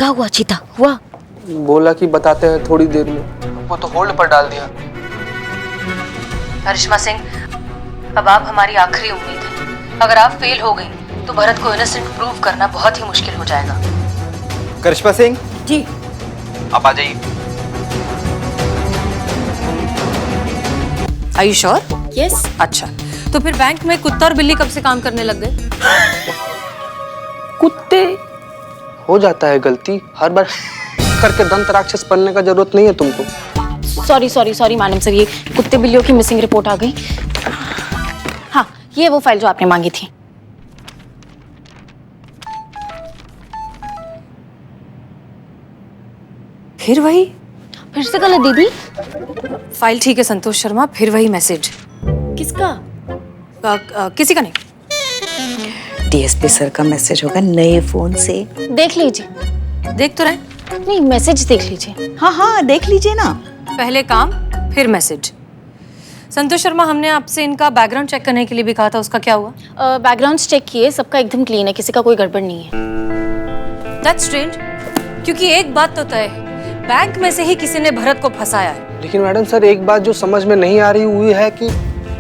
क्या हुआ चीता, हुआ? बोला कि बताते हैं थोड़ी देर में, वो तो होल्ड पर डाल दिया। करिश्मा सिंह, अब आप हमारी आखिरी उम्मीद है। अगर आप फेल हो गई तो भरत को इनोसेंट प्रूव करना बहुत ही मुश्किल हो जाएगा। करिश्मा सिंह जी। आप आ जाइए। Are you sure? यस। अच्छा, तो फिर बैंक में कुत्ता और बिल्ली कब से काम करने लग गए? कुत्ते हो जाता है गलती, हर बार करके दंत राक्षस बनने का जरूरत नहीं है तुमको। सॉरी मैडम सर, ये कुत्ते बिल्लियों की मिसिंग रिपोर्ट आ गई। हाँ, ये वो फाइल जो आपने मांगी थी। फिर वही? फिर से गलत दीदी? फाइल ठीक है संतोष शर्मा, फिर वही मैसेज। किसका? किसी का नहीं। डीएसपी सर का मैसेज होगा नए फोन से। देख लीजिए। देख तो रहे। नहीं, मैसेज देख लीजिए। हाँ देख लीजिए ना। पहले काम फिर मैसेज। संतोष शर्मा, हमने आपसे इनका बैकग्राउंड चेक करने के लिए भी कहा था, उसका क्या हुआ? बैकग्राउंड चेक किए, सबका एकदम क्लीन है, किसी का कोई गड़बड़ नहीं है। दैट्स स्ट्रेंज, क्योंकि एक बात तो तय है, बैंक में से ही किसी ने भरत को फंसाया है। लेकिन मैडम सर, एक बात जो समझ में नहीं आ रही हुई है कि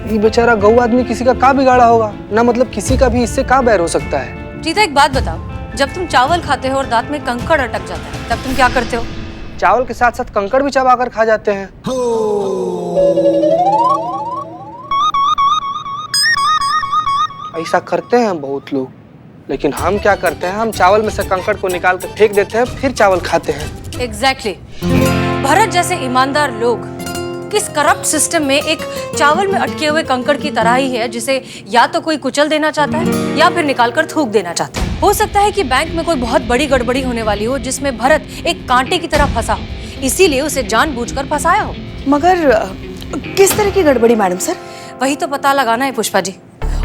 ये बेचारा गऊ आदमी किसी का क्या बिगाड़ा होगा ना, मतलब किसी का भी इससे क्या बैर हो सकता है। जीता, एक बात बताओ, जब तुम चावल खाते हो और दांत में कंकड़ अटक जाता है तब तुम क्या करते हो? चावल के साथ साथ कंकड़ भी चबा कर खा जाते हैं। ऐसा करते हैं बहुत लोग, लेकिन हम क्या करते हैं, हम चावल में से कंकड़ को निकाल कर फेंक देते हैं, फिर चावल खाते हैं। एग्जैक्टली। भरत जैसे ईमानदार लोग किस करप्ट सिस्टम में एक चावल में अटके हुए कंकड़ की तरह ही है, जिसे या तो कोई कुचल देना चाहता है या फिर निकालकर थूक देना चाहता है। हो सकता है कि बैंक में कोई बहुत बड़ी गड़बड़ी होने वाली हो जिसमें भरत एक कांटे की तरह फंसा हो, इसीलिए उसे जानबूझकर फंसाया हो। मगर किस तरह की गड़बड़ी मैडम सर? वही तो पता लगाना है पुष्पा जी,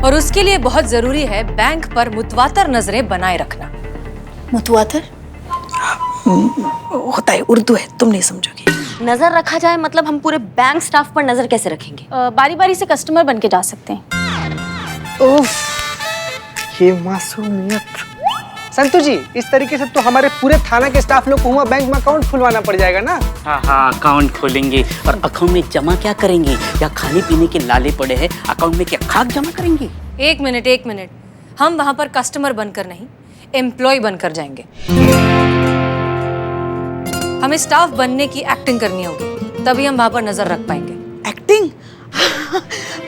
और उसके लिए बहुत जरूरी है बैंक पर मुतवातर नजरें बनाए रखना। मुतवातर होता है, उर्दू है, तुम नहीं समझोगी। नजर रखा जाए मतलब हम पूरे बैंक स्टाफ पर नजर कैसे रखेंगे? बारी बारी से कस्टमर बन के जा सकते हैं। उफ, ये मासूमियत। संतु जी, इस तरीके से तो हमारे पूरे थाना के स्टाफ लोग को हुआ बैंक में अकाउंट खुलवाना पड़ जाएगा ना। हाँ, अकाउंट खोलेंगे और अकाउंट में जमा क्या करेंगे? या खाने पीने के लाले पड़े हैं, अकाउंट में क्या खाक जमा करेंगे? एक मिनट, हम वहां पर कस्टमर बनकर नहीं, एम्प्लॉय बनकर जाएंगे। हमें स्टाफ बनने की एक्टिंग करनी होगी, तभी हम वहां पर नजर रख पाएंगे। एक्टिंग?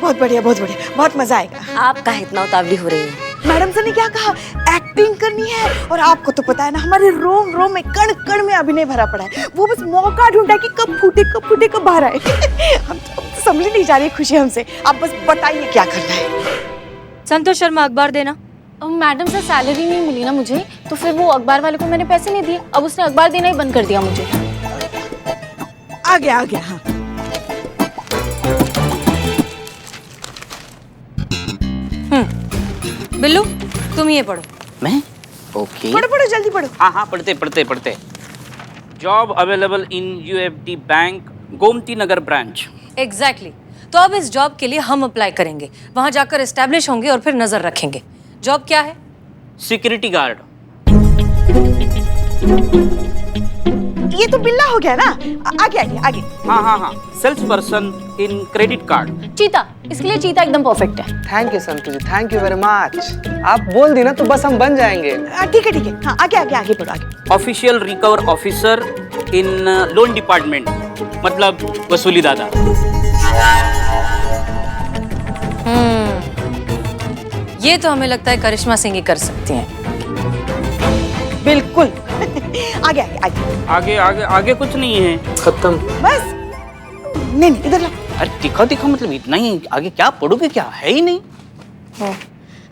बहुत बढ़िया, बहुत मजा आएगा। आप काहे इतना उतावली हो रही है? मैडम सर ने क्या कहा? एक्टिंग करनी है, और आपको तो पता है ना, हमारे रोम रोम में कण कण में अभिनय भरा पड़ा है। वो बस मौका ढूंढा कि कब फूटे कब बाहर आए। हम तो समझ नहीं जा रही खुशी हमसे। आप बस बताइए क्या करना है। संतोष शर्मा, अखबार देना। मैडम सर, सैलरी नहीं मिली ना मुझे, तो फिर वो अखबार वाले को मैंने पैसे नहीं दिए, अब उसने अखबार देना ही बंद कर दिया मुझे। आ गया हाँ। बिल्लू, तुम ये पढ़ो। मैं? ओके। पढ़ो जल्दी पढ़ो। हाँ, पढ़ते। Job available in UFD bank, Gomti Nagar branch. Exactly. तो अब इस जॉब के लिए हम अप्लाई करेंगे, वहां जाकर एस्टैब्लिश होंगे और फिर नजर रखेंगे। जॉब क्या है? Security guard. ये तो बिल्ला हो गया ना। आगे। हाँ, sales person in credit card. चीता, इसके लिए चीता एकदम परफेक्ट है। Thank you Santu ji, thank you very much. आप बोल दी ना तो बस हम बन जाएंगे। ठीक है। हाँ, आगे पढ़ो आगे। Official recover officer in loan department, मतलब वसूली दादा। ये तो हमें लगता है करिश्मा सिंह ही कर सकती हैं। बिल्कुल। आगे कुछ नहीं है। खत्म। बस नहीं इधर ला। अरे दिखा मतलब इतना ही, आगे क्या पढ़ोगे? क्या है ही नहीं।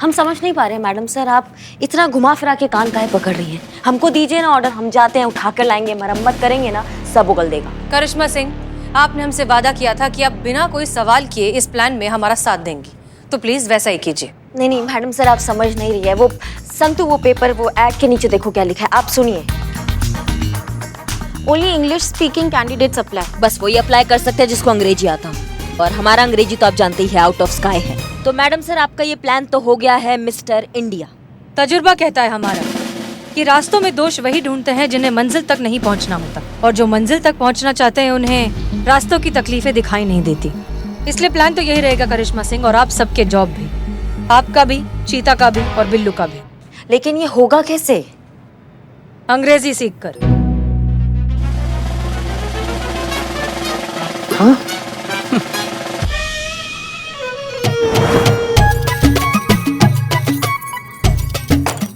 हम समझ नहीं पा रहे मैडम सर, आप इतना घुमा फिरा के कान काहे पकड़ रही हैं? हमको दीजिए ना ऑर्डर, हम जाते हैं, उठा कर लाएंगे, मरम्मत करेंगे ना, सब उगल देगा। करिश्मा सिंह, आपने हमसे वादा किया था कि आप बिना कोई सवाल किए इस प्लान में हमारा साथ देंगी, तो प्लीज वैसा ही कीजिए। नहीं मैडम सर, आप समझ नहीं रही है। वो संतु, वो पेपर, वो ऐड के नीचे देखो क्या लिखा है, आप सुनिए। Only English speaking candidates apply. बस वही अप्लाई कर सकते हैं जिसको अंग्रेजी आता हो, और हमारा अंग्रेजी तो आप जानते ही है, आउट ऑफ स्काई है। तो मैडम सर, आपका ये प्लान तो हो गया है मिस्टर इंडिया। तजुर्बा कहता है हमारा कि रास्तों में दोष वही ढूंढते हैं जिन्हें मंजिल तक नहीं पहुंचना होता, और जो मंजिल तक पहुंचना चाहते हैं उन्हें रास्तों की तकलीफें दिखाई नहीं देती। इसलिए प्लान तो यही रहेगा करिश्मा सिंह, और आप सबके जॉब भी, आपका भी, चीता का भी और बिल्लू का भी। लेकिन ये होगा कैसे? अंग्रेजी सीखकर। हाँ?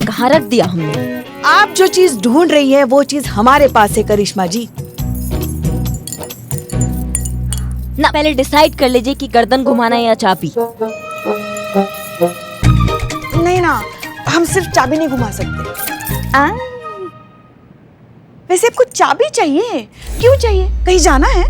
कहाँ रख दिया हमने? आप जो चीज ढूंढ रही है वो चीज हमारे पास है करिश्मा जी। ना पहले डिसाइड कर लीजिए कि गर्दन घुमाना है या चाबी। नहीं ना, हम सिर्फ चाबी नहीं घुमा सकते। वैसे आपको चाबी चाहिए? क्यों चाहिए? कहीं जाना है?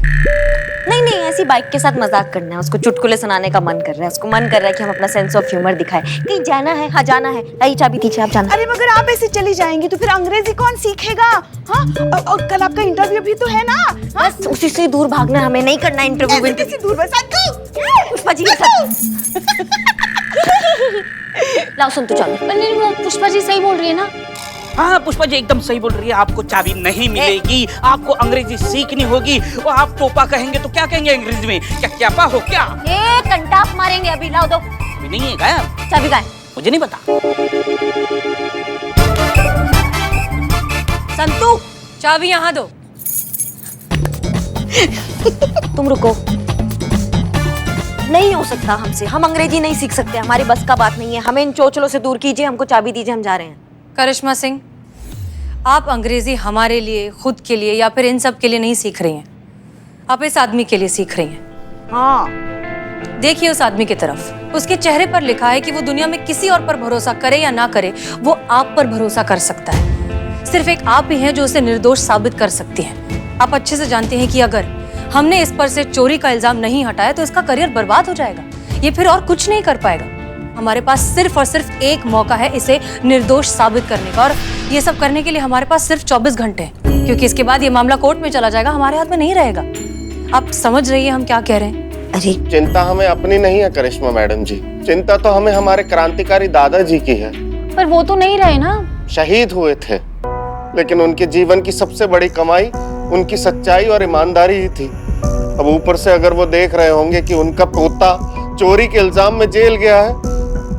नहीं नहीं, ऐसी बाइक के साथ मजाक करना है। उसको चुटकुले सुनाने का मन कर रहा है, उसको मन कर रहा है कि हम अपना सेंस ऑफ ह्यूमर दिखाएं। कहीं जाना है? हाँ जाना है। लाइए चाबी दीजिए, आप जाना। अरे मगर आप ऐसे चली जाएंगी तो फिर अंग्रेजी कौन सीखेगा? हाँ, और कल आपका इंटरव्यू भी तो है ना? हाँ? बस उसी से दूर भागना है, हमें नहीं करना इंटरव्यू। ऐसे कैसे दूर? बस पुष्पा जी लाओ सुन तू चाबी। नहीं, वो पुष्पा जी सही बोल रही है ना। हाँ पुष्पा जी एकदम सही बोल रही है, आपको चाबी नहीं मिलेगी, आपको अंग्रेजी सीखनी होगी। वो आप टोपा कहेंगे तो क्या कहेंगे अंग्रेजी में? क्या क्यापा हो क्या? ए कंटाप मारेंगे अभी। लाओ दो। अभी नहीं है गायब? चाबी गायब। मुझे नहीं पता। संतू, चाबी यहाँ दो। तुम रुको। नहीं हो सकता हमसे, हम अंग्रेजी नहीं सीख सकते, हमारी बस का बात नहीं है। हमें इन चोचलों से दूर कीजिए, हमको चाबी दीजिए, हम जा रहे हैं। करिश्मा सिंह, आप अंग्रेजी हमारे लिए, खुद के लिए या फिर इन सब के लिए नहीं सीख रही हैं, आप इस आदमी के लिए सीख रही हैं। हाँ, देखिए उस आदमी की तरफ, उसके चेहरे पर लिखा है कि वो दुनिया में किसी और पर भरोसा करे या ना करे, वो आप पर भरोसा कर सकता है। सिर्फ एक आप ही हैं जो उसे निर्दोष साबित कर सकती हैं। आप अच्छे से जानते हैं कि अगर हमने इस पर से चोरी का इल्जाम नहीं हटाया तो इसका करियर बर्बाद हो जाएगा, ये फिर और कुछ नहीं कर पाएगा। हमारे पास सिर्फ और सिर्फ एक मौका है इसे निर्दोष साबित करने का, और ये सब करने के लिए हमारे पास सिर्फ 24 घंटे हैं, क्योंकि इसके बाद ये मामला कोर्ट में चला जाएगा, हमारे हाथ में नहीं रहेगा। आप समझ रही है हम क्या कह रहे हैं? अरे चिंता हमें अपनी नहीं है करिश्मा मैडम जी, चिंता तो हमें हमारे क्रांतिकारी दादाजी की है। पर वो तो नहीं रहे ना। शहीद हुए थे, लेकिन उनके जीवन की सबसे बड़ी कमाई उनकी सच्चाई और ईमानदारी ही थी। अब ऊपर से अगर वो देख रहे होंगे कि उनका पोता चोरी के इल्जाम में जेल गया है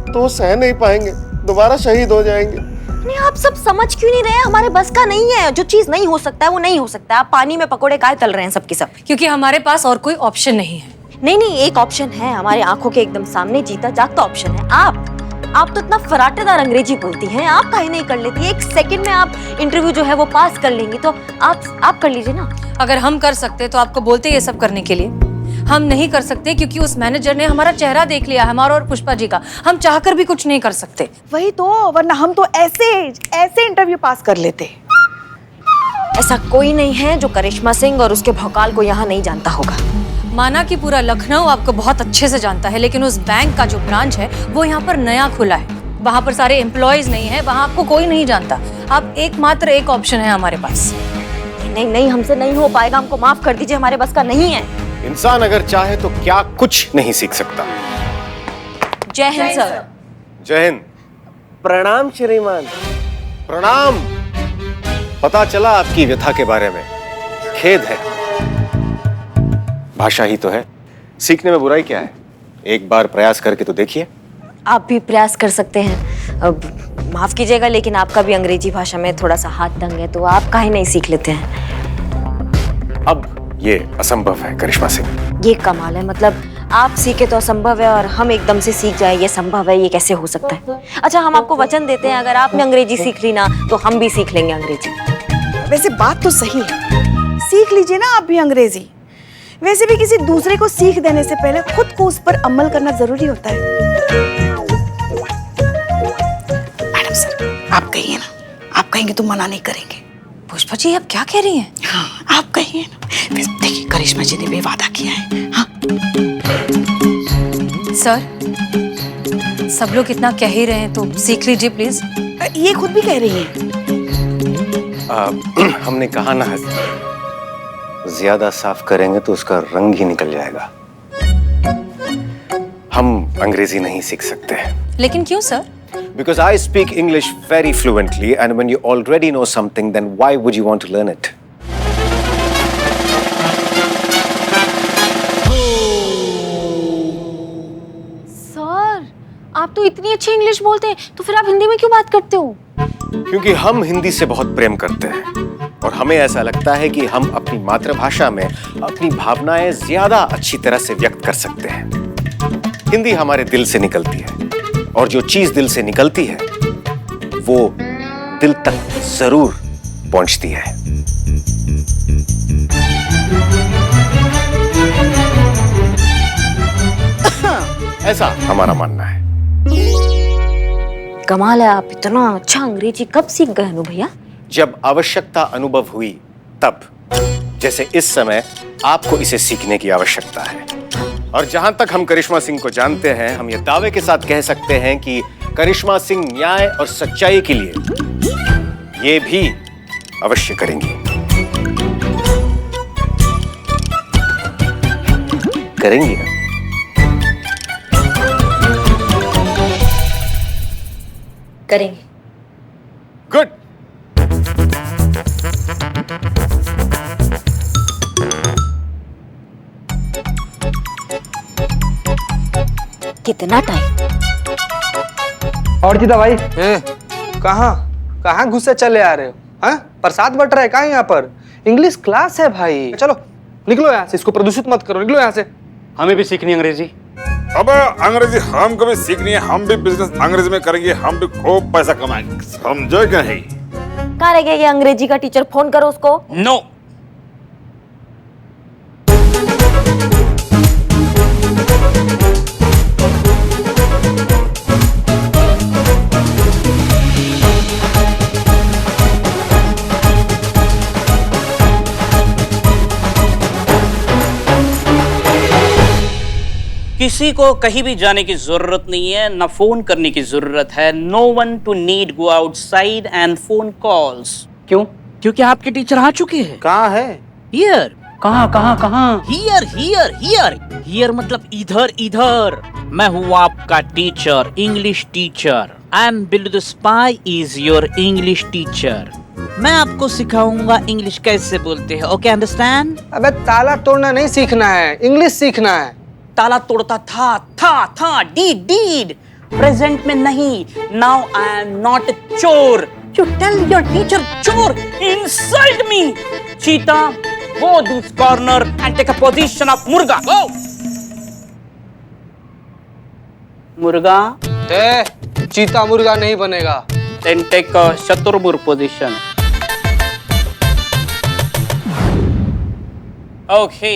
तो वो सह नहीं पाएंगे, दोबारा शहीद हो जाएंगे। नहीं, आप सब समझ क्यों नहीं रहे? हमारे बस का नहीं है। जो चीज नहीं हो सकता है वो नहीं हो सकता है। आप पानी में पकोड़े काहे तल रहे हैं सबके सब? क्योंकि हमारे पास और कोई ऑप्शन नहीं है। नहीं नहीं, एक ऑप्शन है हमारे आंखों के एकदम सामने, जीता जागता ऑप्शन है। आप तो इतना फराटेदार अंग्रेजी बोलती हैं, आप काहे नहीं कर लेती? एक सेकंड में आप इंटरव्यू जो है वो पास कर लेंगी, तो आप कर लीजिए ना। अगर हम कर सकते तो आपको बोलते ये सब करने के लिए, हम नहीं कर सकते क्योंकि उस मैनेजर ने हमारा चेहरा देख लिया, हमारा और पुष्पा जी का। हम चाहकर भी कुछ नहीं कर सकते। वही तो, वरना हम तो ऐसे इंटरव्यू पास कर लेते। ऐसा कोई नहीं है जो करिश्मा सिंह और उसके भौकाल को यहाँ नहीं जानता होगा। माना कि पूरा लखनऊ आपको बहुत अच्छे से जानता है, लेकिन उस बैंक का जो ब्रांच है वो यहाँ पर नया खुला है, वहाँ पर सारे एम्प्लॉयज नहीं है, वहाँ आपको कोई नहीं जानता। आप एकमात्र एक ऑप्शन है हमारे पास। नहीं नहीं, हमसे नहीं हो पाएगा, हमको माफ कर दीजिए, हमारे बस का नहीं है। इंसान अगर चाहे तो क्या कुछ नहीं सीख सकता। जय हिंद सर। जय हिंद। प्रणाम श्रीमान। प्रणाम। पता चला आपकी व्यथा के बारे में, खेद है। भाषा ही तो है, सीखने में बुराई क्या है? एक बार प्रयास करके तो देखिए। आप भी प्रयास कर सकते हैं। अब माफ कीजिएगा, लेकिन आपका भी अंग्रेजी भाषा में थोड़ा सा हाथ तंग है, तो आप काहे नहीं सीख लेते हैं? अब ये असंभव है करिश्मा सिंह। ये कमाल है, मतलब आप सीखे तो असंभव है और हम एकदम से सीख जाए ये संभव है, ये कैसे हो सकता है? अच्छा, हम आपको वचन देते हैं, अगर आपने अंग्रेजी सीख ली ना तो हम भी सीख लेंगे अंग्रेजी। वैसे बात तो सही है, सीख लीजिए ना आप भी अंग्रेजी। वैसे भी किसी दूसरे को सीख देने से पहले खुद को उस पर अमल करना जरूरी होता है। मैडम सर, आप कहिए ना, आप कहेंगे तो मना नहीं करेंगे। पुष्पा जी आप क्या कह रही हैं? हाँ, आप कहिए ना। देखिए करिश्मा जी ने भी वादा किया है। हाँ सर, सब लोग इतना कह ही रहे हैं तो सीख लीजिए प्लीज। ये खुद भी कह रही है। हमने कहा ना, ज्यादा साफ करेंगे तो उसका रंग ही निकल जाएगा। हम अंग्रेजी नहीं सीख सकते। लेकिन क्यों sir? Because I speak English very fluently, and when you already know something, then why would you want to learn it? Sir, आप तो इतनी अच्छी इंग्लिश बोलते हैं, तो फिर आप हिंदी में क्यों बात करते हो? क्योंकि हम हिंदी से बहुत प्रेम करते हैं और हमें ऐसा लगता है कि हम अपनी मातृभाषा में अपनी भावनाएं ज्यादा अच्छी तरह से व्यक्त कर सकते हैं। हिंदी हमारे दिल से निकलती है और जो चीज दिल से निकलती है वो दिल तक जरूर पहुंचती है। ऐसा हमारा मानना है। कमाल है, आप इतना अच्छा अंग्रेजी कब सीख गए अनु भैया? जब आवश्यकता अनुभव हुई तब, जैसे इस समय आपको इसे सीखने की आवश्यकता है। और जहां तक हम करिश्मा सिंह को जानते हैं, हम ये दावे के साथ कह सकते हैं कि करिश्मा सिंह न्याय और सच्चाई के लिए ये भी अवश्य करेंगी। करेंगी ना? करेंगे। गुड। कितना टाइम? और जीता भाई, कहाँ घुसे चले आ रहे हो? हाँ, प्रसाद बट रहा है कहाँ यहाँ पर? इंग्लिश क्लास है भाई, चलो निकलो यहाँ से, इसको प्रदूषित मत करो, निकलो यहाँ से। हमें भी सीखनी अंग्रेजी। अब अंग्रेजी हमको भी सीखनी है, हम भी बिजनेस अंग्रेजी में करेंगे, हम भी खूब पैसा कमाएंगे, समझो क्या है? कहाँ रह गया ये अंग्रेजी का टीचर? फोन करो उसको। नो। किसी को कहीं भी जाने की जरूरत नहीं है, ना फोन करने की जरूरत है। No one to need go outside and phone calls. क्यों? क्योंकि आपके टीचर आ चुके हैं। कहाँ है? हियर। कहाँ? Here here here. हियर मतलब इधर इधर। मैं हूँ आपका teacher, English teacher. I am Billu the spy is your English teacher. मैं आपको सिखाऊंगा इंग्लिश कैसे बोलते हैं। Okay, understand? अबे ताला तोड़ना नहीं सीखना है, इंग्लिश सीखना है। ताला तोड़ता था, डीड प्रेजेंट में नहीं। Now I am not a चोर। यू टेल योर टीचर चोर, insult me. Cheetah, go this corner and take a position of murga. Go. मुर्गा? चीता मुर्गा नहीं बनेगा। Then take a shuturmurg position. Okay.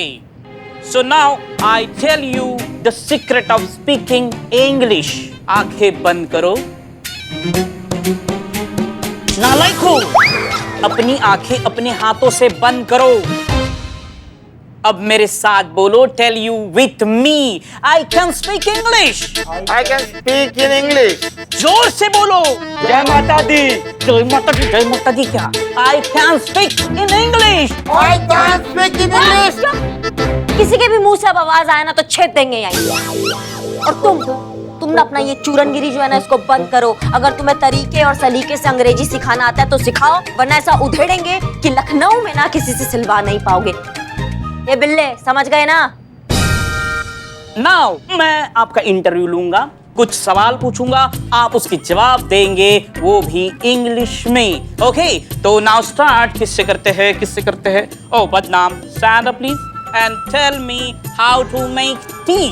So now I tell you the secret of speaking English. आंखें बंद करो। नालायक हो, अपनी आंखें अपने हाथों से बंद करो। अब मेरे साथ बोलो, tell you with me, I can speak English. I can speak in English. जोर से बोलो। जय माता दी। जय माता दी, जय माता दी क्या? I can speak in English. I can speak in English. किसी के भी मुंह से अब आवाज आए ना तो छेद देंगे यहीं। और तुम ना अपना ये चूरनगिरी जो है ना इसको बंद करो। अगर तुम्हें तरीके और सलीके से अंग्रेजी सिखाना आता है तो सिखाओ, वरना ऐसा उधेड़ेंगे कि लखनऊ में ना किसी से सिलवा नहीं पाओगे। ये बिल्ले, समझ गए ना? नाउ मैं आपका इंटरव्यू लूंगा, कुछ सवाल पूछूंगा, आप उसके जवाब देंगे, वो भी इंग्लिश में। ओके, तो नाउ स्टार्ट। किससे करते हैं? ओ बदनाम, stand up please and tell me how to make tea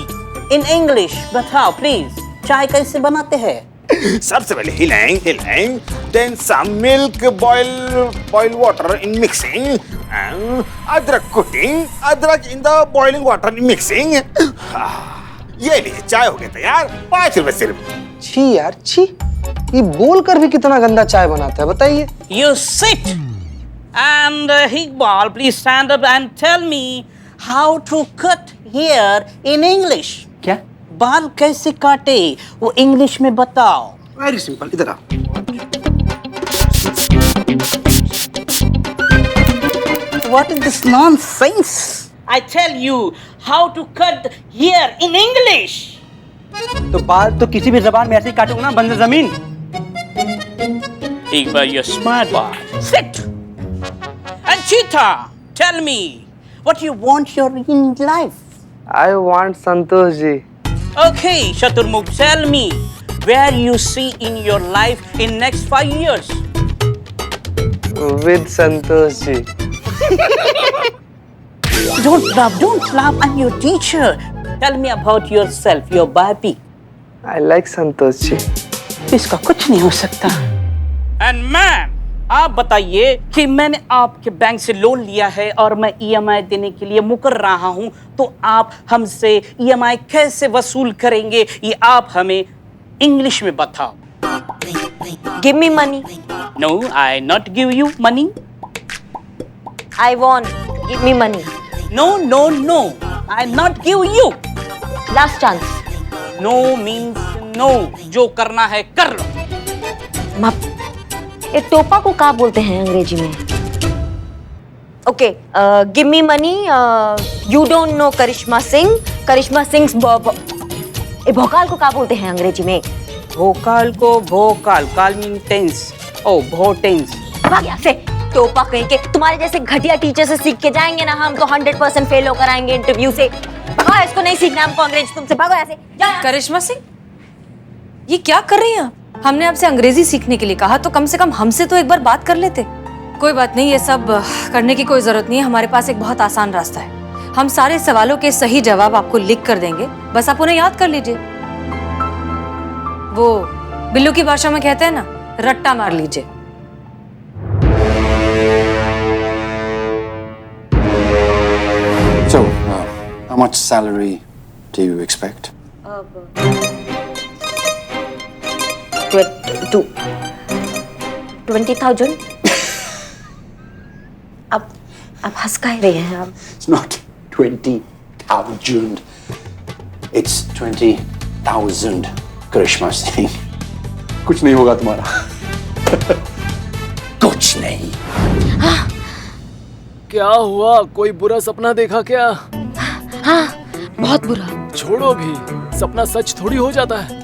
in English. बताओ प्लीज, चाय कैसे बनाते हैं? सबसे पहले हिलाएं, then some milk, boil water in mixing, अदरक cooking, अदरक in the boiling water in mixing. ये लिए चाय हो गया तैयार, 5 रुपए सिर्फ। छी यार छी, ये बोल कर भी कितना गंदा चाय बनाता है, बताइए। You sit and Iqbal, please stand up and tell me how to cut hair in English. क्या? बाल कैसे काटे वो इंग्लिश में बताओ। वेरी सिंपल, इधर आ। What is this nonsense? I tell you how to cut hair in English. तो बाल तो किसी भी जबान में ऐसे ही काटूंगा ना, बंदर जमीन। एक बार you're smart boy. Sit. And Cheetah, tell me, what you want your in life? I want Santosh ji. Okay, Shaturmukh, tell me, where you see in your life in next 5 years? With Santosh ji. Don't laugh, I'm your teacher. Tell me about yourself, your baby. I like Santosh ji. इसका कुछ नहीं हो सकता. And ma'am, आप बताइए कि मैंने आपके बैंक से लोन लिया है और मैं EMI देने के लिए मुकर रहा हूं, तो आप हमसे EMI कैसे वसूल करेंगे, ये आप हमें इंग्लिश में बताओ. Give me money. No, I not give you money. I want. Give me money. No, I not give you. Last chance. No means no. जो करना है कर लो. ये टोपा को क्या बोलते हैं अंग्रेजी में? Okay, give me money. You don't know Karishma Singh. Karishma Singh Bhokal को क्या बोलते हैं अंग्रेजी में? भोकाल को भोकाल. काल मीन टेंस. ओ भोटेंस. भाग यहाँ से. टोपा कहीं के. तुम्हारे जैसे घटिया टीचर से सीख के जाएंगे ना हम तो 100% फेल होकर आएंगे इंटरव्यू से. भगो, इसको नहीं सीखना हमको अंग्रेजी तुमसे. भागो यहाँ से. करिश्मा सिंह, ये क्या कर रही हैं आप? हमने आपसे अंग्रेजी सीखने के लिए कहा, तो कम से कम हमसे तो एक बार बात कर लेते. कोई बात नहीं, ये सब करने की कोई जरूरत नहीं है. हमारे पास एक बहुत आसान रास्ता है. हम सारे सवालों के सही जवाब आपको लिख कर देंगे, बस आप उन्हें याद कर लीजिए. वो बिल्लू की भाषा में कहते हैं ना, रट्टा मार लीजिए. So, how much salary do you expect? 20,000. अब हंस का रहे हैं आप? It's not 20,000. It's 20,000. करिश्मा सिंह, कुछ नहीं होगा तुम्हारा. कुछ नहीं. क्या हुआ? कोई बुरा सपना देखा क्या? हाँ, बहुत बुरा. छोड़ो भी, सपना सच थोड़ी हो जाता है.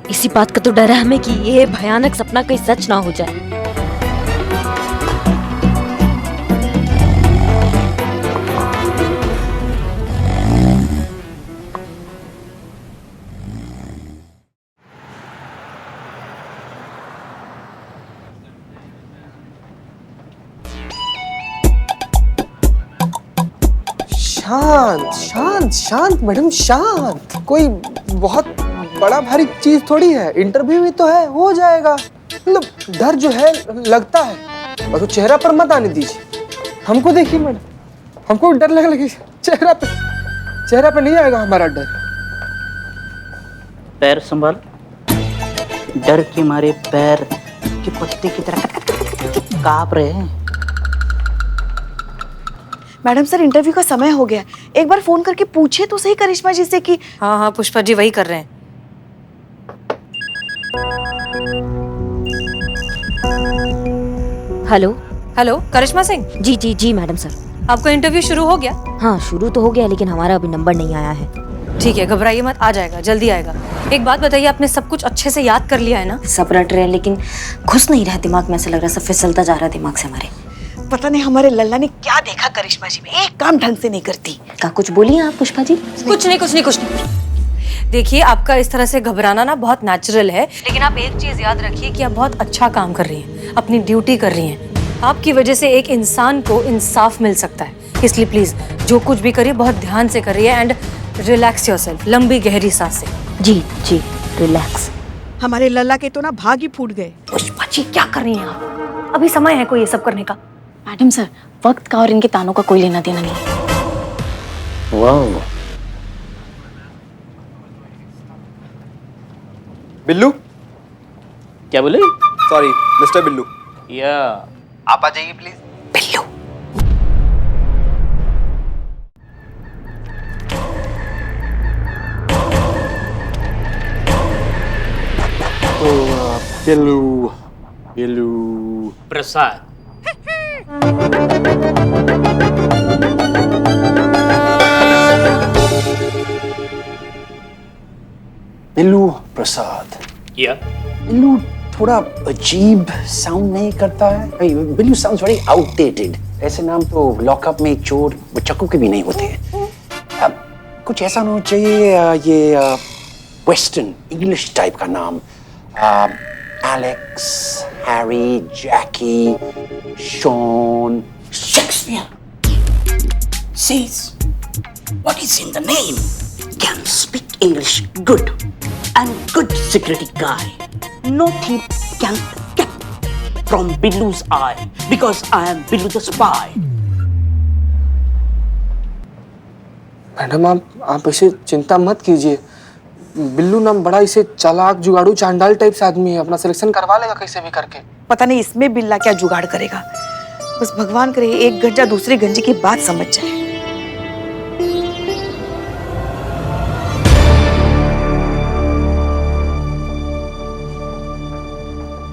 इसी बात का तो डर है हमें कि ये भयानक सपना कहीं सच ना हो जाए. शांत शांत शांत मैडम, शांत. कोई बहुत बड़ा भारी चीज थोड़ी है. इंटरव्यू ही तो है, हो जाएगा. मतलब डर जो है लगता है, बस वो चेहरा पर मत आने दीजिए. हमको देखिए मैडम, हमको डर लगे चेहरा पे नहीं आएगा हमारा डर. पैर संभाल. डर के मारे पैर के पत्ते की तरह कांप रहे हैं. मैडम सर, इंटरव्यू का समय हो गया. एक बार फोन करके पूछे तो सही करिश्मा जी से कि. हाँ, पुष्पा जी वही कर रहे हैं. हेलो, करिश्मा सिंह. जी मैडम सर. आपका इंटरव्यू शुरू हो गया? हाँ, शुरू तो हो गया, लेकिन हमारा अभी नंबर नहीं आया है. ठीक है, घबराइए मत, आ जाएगा, जल्दी आएगा. एक बात बताइए, आपने सब कुछ अच्छे से याद कर लिया है ना? सब रट रहे हैं लेकिन घुस नहीं रहा दिमाग में. ऐसा लग रहा है सब फिसलता जा रहा है दिमाग से हमारे. पता नहीं हमारे लल्ला ने क्या देखा करिश्मा जी में, एक काम ढंग से नहीं करती. क्या कुछ बोली आप पुष्पा जी? कुछ नहीं. देखिए, आपका इस तरह से घबराना ना बहुत नेचुरल है, लेकिन आप एक चीज याद रखिए कि आप बहुत अच्छा काम कर रही हैं, अपनी ड्यूटी कर रही हैं. आपकी वजह से एक इंसान को इंसाफ मिल सकता है, इसलिए प्लीज जो कुछ भी करिए बहुत ध्यान से करिए. And relax yourself. लंबी गहरी सांसें. जी रिलैक्स. हमारे लल्ला के तो ना भाग ही फूट गए. पुष्पा जी, क्या कर रही हैं आप? अभी समय है कोई ये सब करने का? मैडम सर, वक्त का और इनके तानों का कोई लेना देना नहीं है. वाह. बिल्लू. क्या बोले? Sorry, mister Billu. या आप आ जाइए प्लीज. बिल्लू. बिल्लू प्रसाद. बिल्लू प्रसाद. या बिल्लू थोड़ा अजीब साउंड नहीं करता है? Billu sounds very outdated. ऐसे नाम तो लॉकअप में चोर बच्चों के भी नहीं होते हैं। कुछ ऐसा होना चाहिए ये वेस्टर्न इंग्लिश टाइप का नाम। Alex, Harry, Jackie, Shawn, Shakespeare. Says, what is in the name? Can speak English good and good security guy. Nothing can get from Billu's eye because I am Billu the spy. Madam आप ऐसे चिंता मत कीजिए। बिल्लू नाम बड़ा इसे चालाक जुगाड़ू चांडाल टाइप से आदमी है, अपना सिलेक्शन करवा लेगा कैसे भी करके। पता नहीं इसमें बिल्ला क्या जुगाड़ करेगा। बस भगवान करे एक गंजा दूसरे गंजे की बात समझ जाए।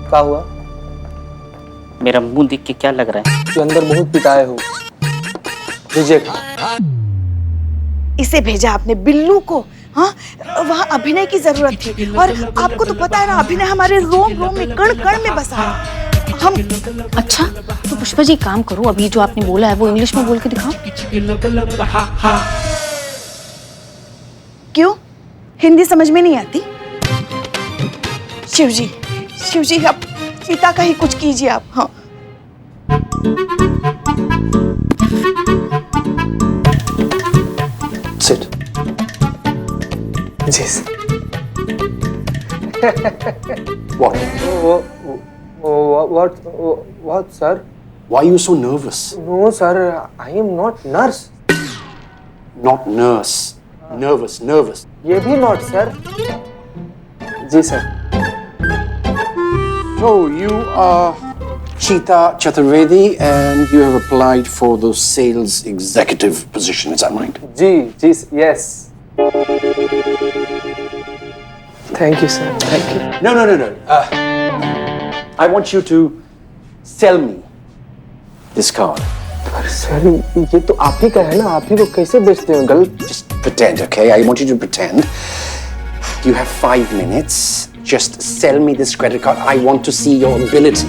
क्या हुआ? मेरा मुंह देख के क्या लग रहा है? कि अंदर बहुत पिटाए हो। रिजेक्ट। इसे भेजा आपने बिल्लू को। हाँ, वहाँ अभिनय की जरूरत थी और आपको तो पता है ना, अभिनय हमारे रोम रोम में कण कण में बसा है। हम अच्छा तो पुष्पा जी काम करो, अभी जो आपने बोला है वो इंग्लिश में बोल के दिखाओ। क्यों? हिंदी समझ में नहीं आती? शिवजी आप सीता का ही कुछ कीजिए आप। हाँ Sit. Yes. What? What, sir? Why are you so nervous? No, sir. I am not nurse. Not nurse. Nervous. ये भी not, sir. जी sir. So you are Cheetah Chaturvedi and you have applied for the sales executive position, is that right? जी, yes. Thank you, sir. Thank you. No. I want you to sell me this card. पर sir ये तो आप ही का है ना, आप ही को कैसे बेचते हो? गलत। Just pretend, okay? I want you to pretend. You have 5 minutes. Just sell me this credit card. I want to see your ability.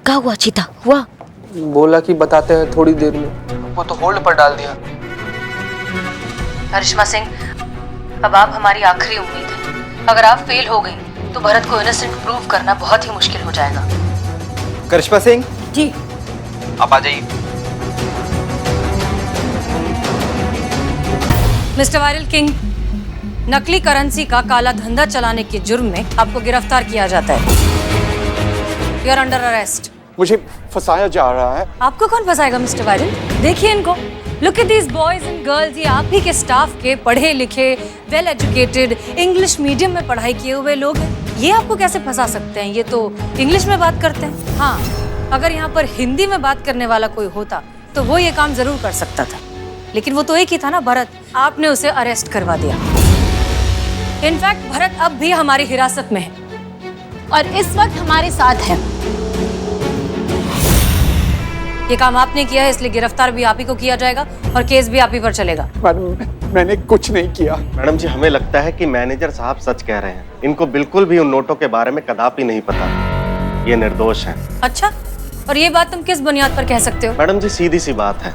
क्या हुआ चीता? हुआ? बोला कि बताते हैं थोड़ी देर में, वो तो होल्ड पर डाल दिया। करिश्मा सिंह, अब आप हमारी आखिरी उम्मीद है। अगर आप फेल हो गई तो भरत को इनोसेंट प्रूव करना बहुत ही मुश्किल हो जाएगा। करिश्मा सिंह जी आप आ जाइए। मिस्टर वायरल किंग, नकली करेंसी का काला धंधा चलाने के जुर्म में आपको गिरफ्तार किया जाता है। You are under arrest. मुझे फंसाया जा रहा है। आपको कौन फंसाएगा मिस्टर वायरल? देखिए इनको, look at these boys and girls. ये आप ही के स्टाफ के पढ़े लिखे, वेल एजुकेटेड, इंग्लिश मीडियम में पढ़ाई किए हुए लोग हैं। ये आपको कैसे फंसा सकते हैं? ये तो इंग्लिश में बात करते हैं। हाँ, अगर यहाँ पर हिंदी में बात करने वाला कोई होता तो वो ये काम जरूर कर सकता था, लेकिन वो तो एक ही था ना, भरत। आपने उसे अरेस्ट करवा दिया। इनफैक्ट भरत अब भी हमारी हिरासत में है और इस वक्त हमारे साथ है। ये काम आपने किया है, इसलिए गिरफ्तार भी आप ही को किया जाएगा और केस भी आप ही पर चलेगा। मैंने कुछ नहीं किया। मैडम जी, हमें लगता है कि मैनेजर साहब सच कह रहे हैं। इनको बिल्कुल भी उन नोटों के बारे में कदापि नहीं पता। ये निर्दोष हैं। अच्छा, और ये बात तुम किस बुनियाद पर कह सकते हो? मैडम जी, सीधी सी बात है।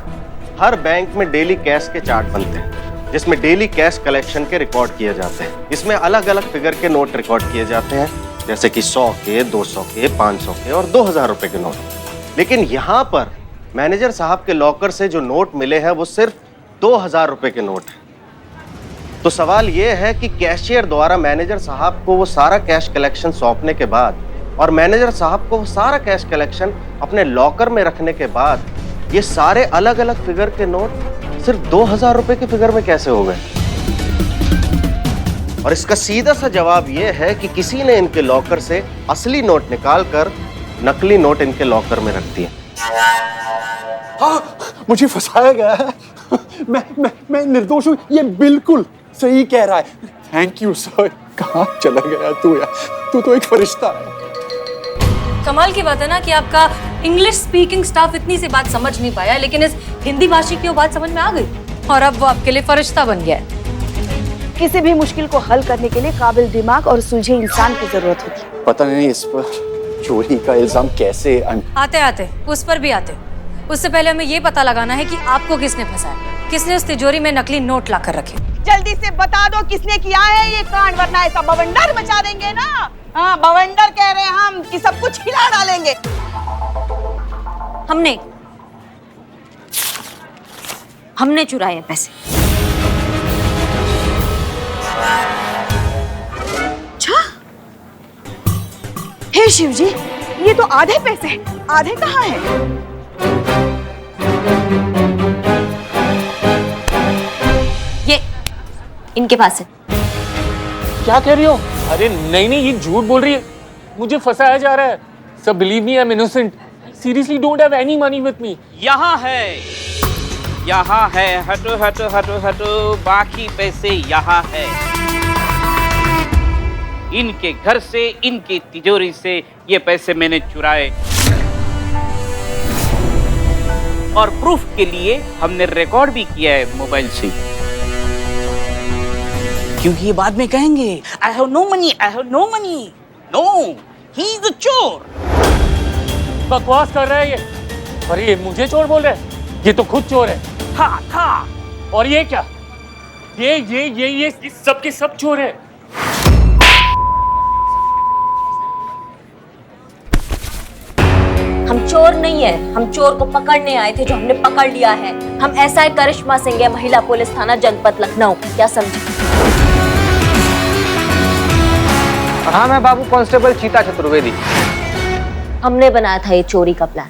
हर बैंक में डेली कैश के चार्ट बनते हैं, जिसमें डेली कैश कलेक्शन के रिकॉर्ड किए जाते हैं। इसमें अलग अलग फिगर के नोट रिकॉर्ड किए जाते हैं, जैसे कि 100 के, 200 के, 500 के और 2000 रुपए के नोट। लेकिन यहाँ पर मैनेजर साहब के लॉकर से जो नोट मिले हैं वो सिर्फ 2000 रुपए के नोट हैं। तो सवाल ये है कि कैशियर द्वारा मैनेजर साहब को वो सारा कैश कलेक्शन सौंपने के बाद और मैनेजर साहब को वो सारा कैश कलेक्शन अपने लॉकर में रखने के बाद ये सारे अलग अलग फिगर के नोट सिर्फ 2000 रुपए के फिगर में कैसे हो गए? और इसका सीधा सा जवाब ये है कि किसी ने इनके लॉकर से असली नोट निकाल कर नकली नोट इनके लॉकर में रख दिए। हाँ, मुझे फंसाया गया है। मैं निर्दोष हूँ। ये बिल्कुल सही कह रहा है। Thank you sir. कहाँ चला गया तू यार? तू तो एक फरिश्ता है। कमाल की बात है ना कि आपका इंग्लिश स्पीकिंग स्टाफ इतनी सी बात समझ नहीं पाया, लेकिन इस हिंदी भाषी की वो बात समझ में आ गई और अब वो आपके लिए फरिश्ता बन गया है। किसी भी मुश्किल को हल करने के लिए काबिल दिमाग और सूझे इंसान की जरूरत होती है। पता नहीं इस पर चोरी का इल्जाम कैसे आते आते उस पर भी आते। उससे पहले हमें ये पता लगाना है कि आपको किसने फंसाया, किसने उस तिजोरी में नकली नोट ला कर रखे। जल्दी से बता दो किसने किया है ये कांड, वरना ऐसा बवंडर मचा देंगे ना। हाँ, बवंडर कह रहे हैं हम कि सब कुछ हिला डालेंगे। हमने चुराए हैं पैसे। अच्छा, हे शिव जी, ये तो आधे पैसे, आधे कहाँ हैं? ये इनके पास है। क्या कह रही हो? अरे नहीं नहीं, ये झूठ बोल रही है, मुझे फंसाया जा रहा है। सब believe me, I am innocent. Seriously don't have any money with me. यहाँ है, हटो हटो हटो हटो, बाकी पैसे यहाँ है। इनके घर से, इनकी तिजोरी से ये पैसे मैंने चुराए, और प्रूफ के लिए हमने रिकॉर्ड भी किया है मोबाइल से, क्योंकि ये बाद में कहेंगे I have no money, I have no money. No, he is a चोर। बकवास कर रहा है ये। अरे ये मुझे चोर बोल रहा है? ये तो खुद चोर है। था। और ये क्या? ये सब के सब चोर है। हम चोर नहीं है, हम चोर को पकड़ने आए थे जो हमने पकड़ लिया है। हम एसआई करिश्मा सिंह है, महिला पुलिस थाना जनपद लखनऊ। क्या समझे? हाँ, मैं बाबू कांस्टेबल चीता चतुर्वेदी। हमने बनाया था ये चोरी का प्लान।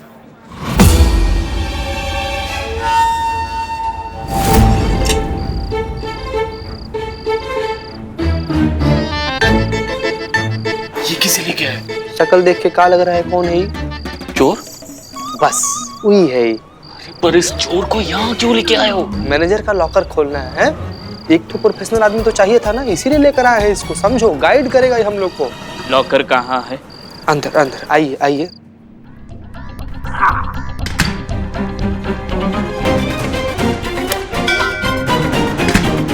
ये किसे लेके आए? शक्ल देख के क्या लग रहा है, कौन है ये? चोर? बस वही है ये। पर इस चोर को यहाँ क्यों लेके आए हो? मैनेजर का लॉकर खोलना है? एक तो प्रोफेशनल आदमी तो चाहिए था ना, इसीलिए लेकर आए हैं इसको। समझो, गाइड करेगा ये हम लोग को। लॉकर कहाँ है? अंदर अंदर, आइए आइए।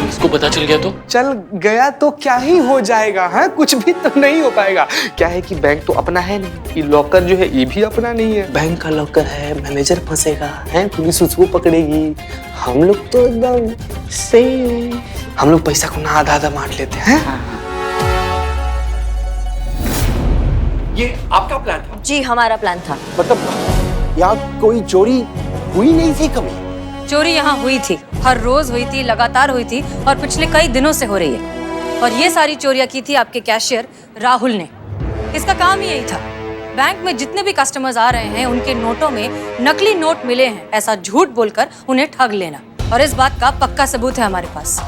इसको पता चल गया तो? चल गया तो क्या ही हो जाएगा, है कुछ भी तो नहीं हो पाएगा। क्या है कि बैंक तो अपना है नहीं, ये लॉकर जो है ये भी अपना नहीं है। बैंक का लॉकर है, मैनेजर फंसेगा, है पुलिस उसको पकड़ेगी। हम लोग तो एकदम सेफ। हम लोग पैसा को ना आधा आधा बांट लेते हैं। ये आपका प्लान था? जी, हमारा प्लान था। मतलब यहाँ कोई चोरी हुई नहीं थी कभी? चोरी यहाँ हुई थी, हर रोज हुई थी, लगातार हुई थी, और पिछले कई दिनों से हो रही है। और ये सारी चोरियां की थी आपके कैशियर राहुल ने। इसका काम ही यही था, बैंक में जितने भी कस्टमर्स आ रहे हैं उनके नोटों में नकली नोट मिले हैं ऐसा झूठ बोलकर उन्हें ठग लेना। और इस बात का पक्का सबूत है हमारे पास।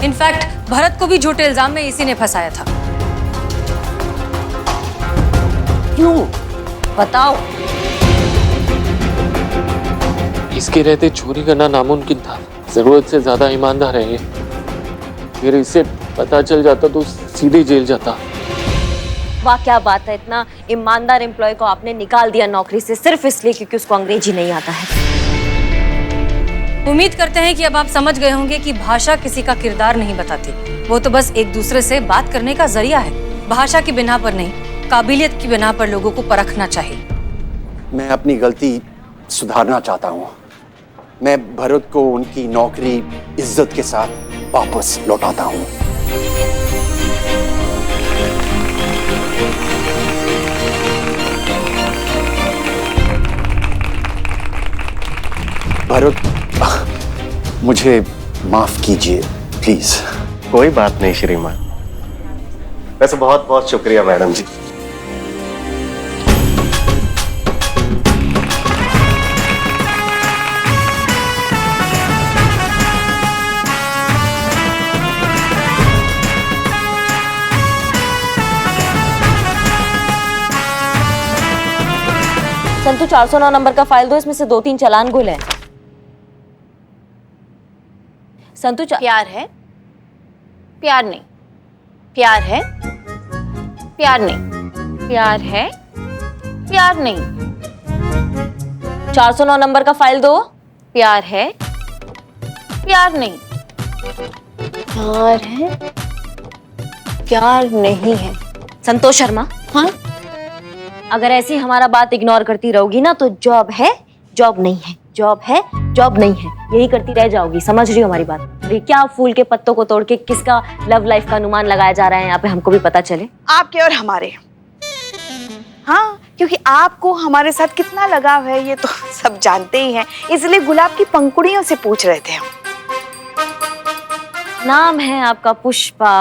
इनफैक्ट भरत को भी झूठे इल्जाम में इसी ने फंसाया था। क्यों? बताओ। इसके रहते चोरी करना नामुमकिन था। जरूरत से ज्यादा ईमानदार है ये। फिर इसे पता चल जाता तो सीधे जेल जाता। वाह, क्या बात है, इतना ईमानदार एम्प्लॉय को आपने निकाल दिया नौकरी से सिर्फ इसलिए क्योंकि उसको अंग्रेजी नहीं आता है। उम्मीद करते हैं कि अब आप समझ गए होंगे कि भाषा किसी का किरदार नहीं बताती, वो तो बस एक दूसरे से बात करने का जरिया है। भाषा की बिना पर नहीं, काबिलियत की बिना पर लोगों को परखना चाहिए। मैं अपनी गलती सुधारना चाहता हूँ। मैं भरत को उनकी नौकरी इज्जत के साथ वापस लौटाता हूँ। भरत, मुझे माफ कीजिए प्लीज। कोई बात नहीं श्रीमान। वैसे बहुत बहुत शुक्रिया मैडम जी। संतू 409 नंबर का फाइल दो, इसमें से 2-3 चालान गुल है। संतू प्यार है, प्यार नहीं, प्यार है, प्यार नहीं, प्यार है, प्यार नहीं। 409 नंबर का फाइल दो। प्यार है, प्यार नहीं। प्यार है, प्यार नहीं है। संतोष शर्मा, हाँ, अगर ऐसी हमारा बात इग्नोर करती रहोगी ना तो जॉब है, जॉब नहीं है, जॉब है, जॉब नहीं है, यही करती रह जाओगी। समझ रही हो हमारी बात? अरे क्या फूल के पत्तों को तोड़ के किसका लव लाइफ का अनुमान लगाया जा रहा है यहाँ पे, हमको भी पता चले। आपके और हमारे। हाँ, क्योंकि आपको हमारे साथ कितना लगाव है ये तो सब जानते ही हैं, इसलिए गुलाब की पंखुड़ियों से पूछ रहे थे हम। नाम है आपका पुष्पा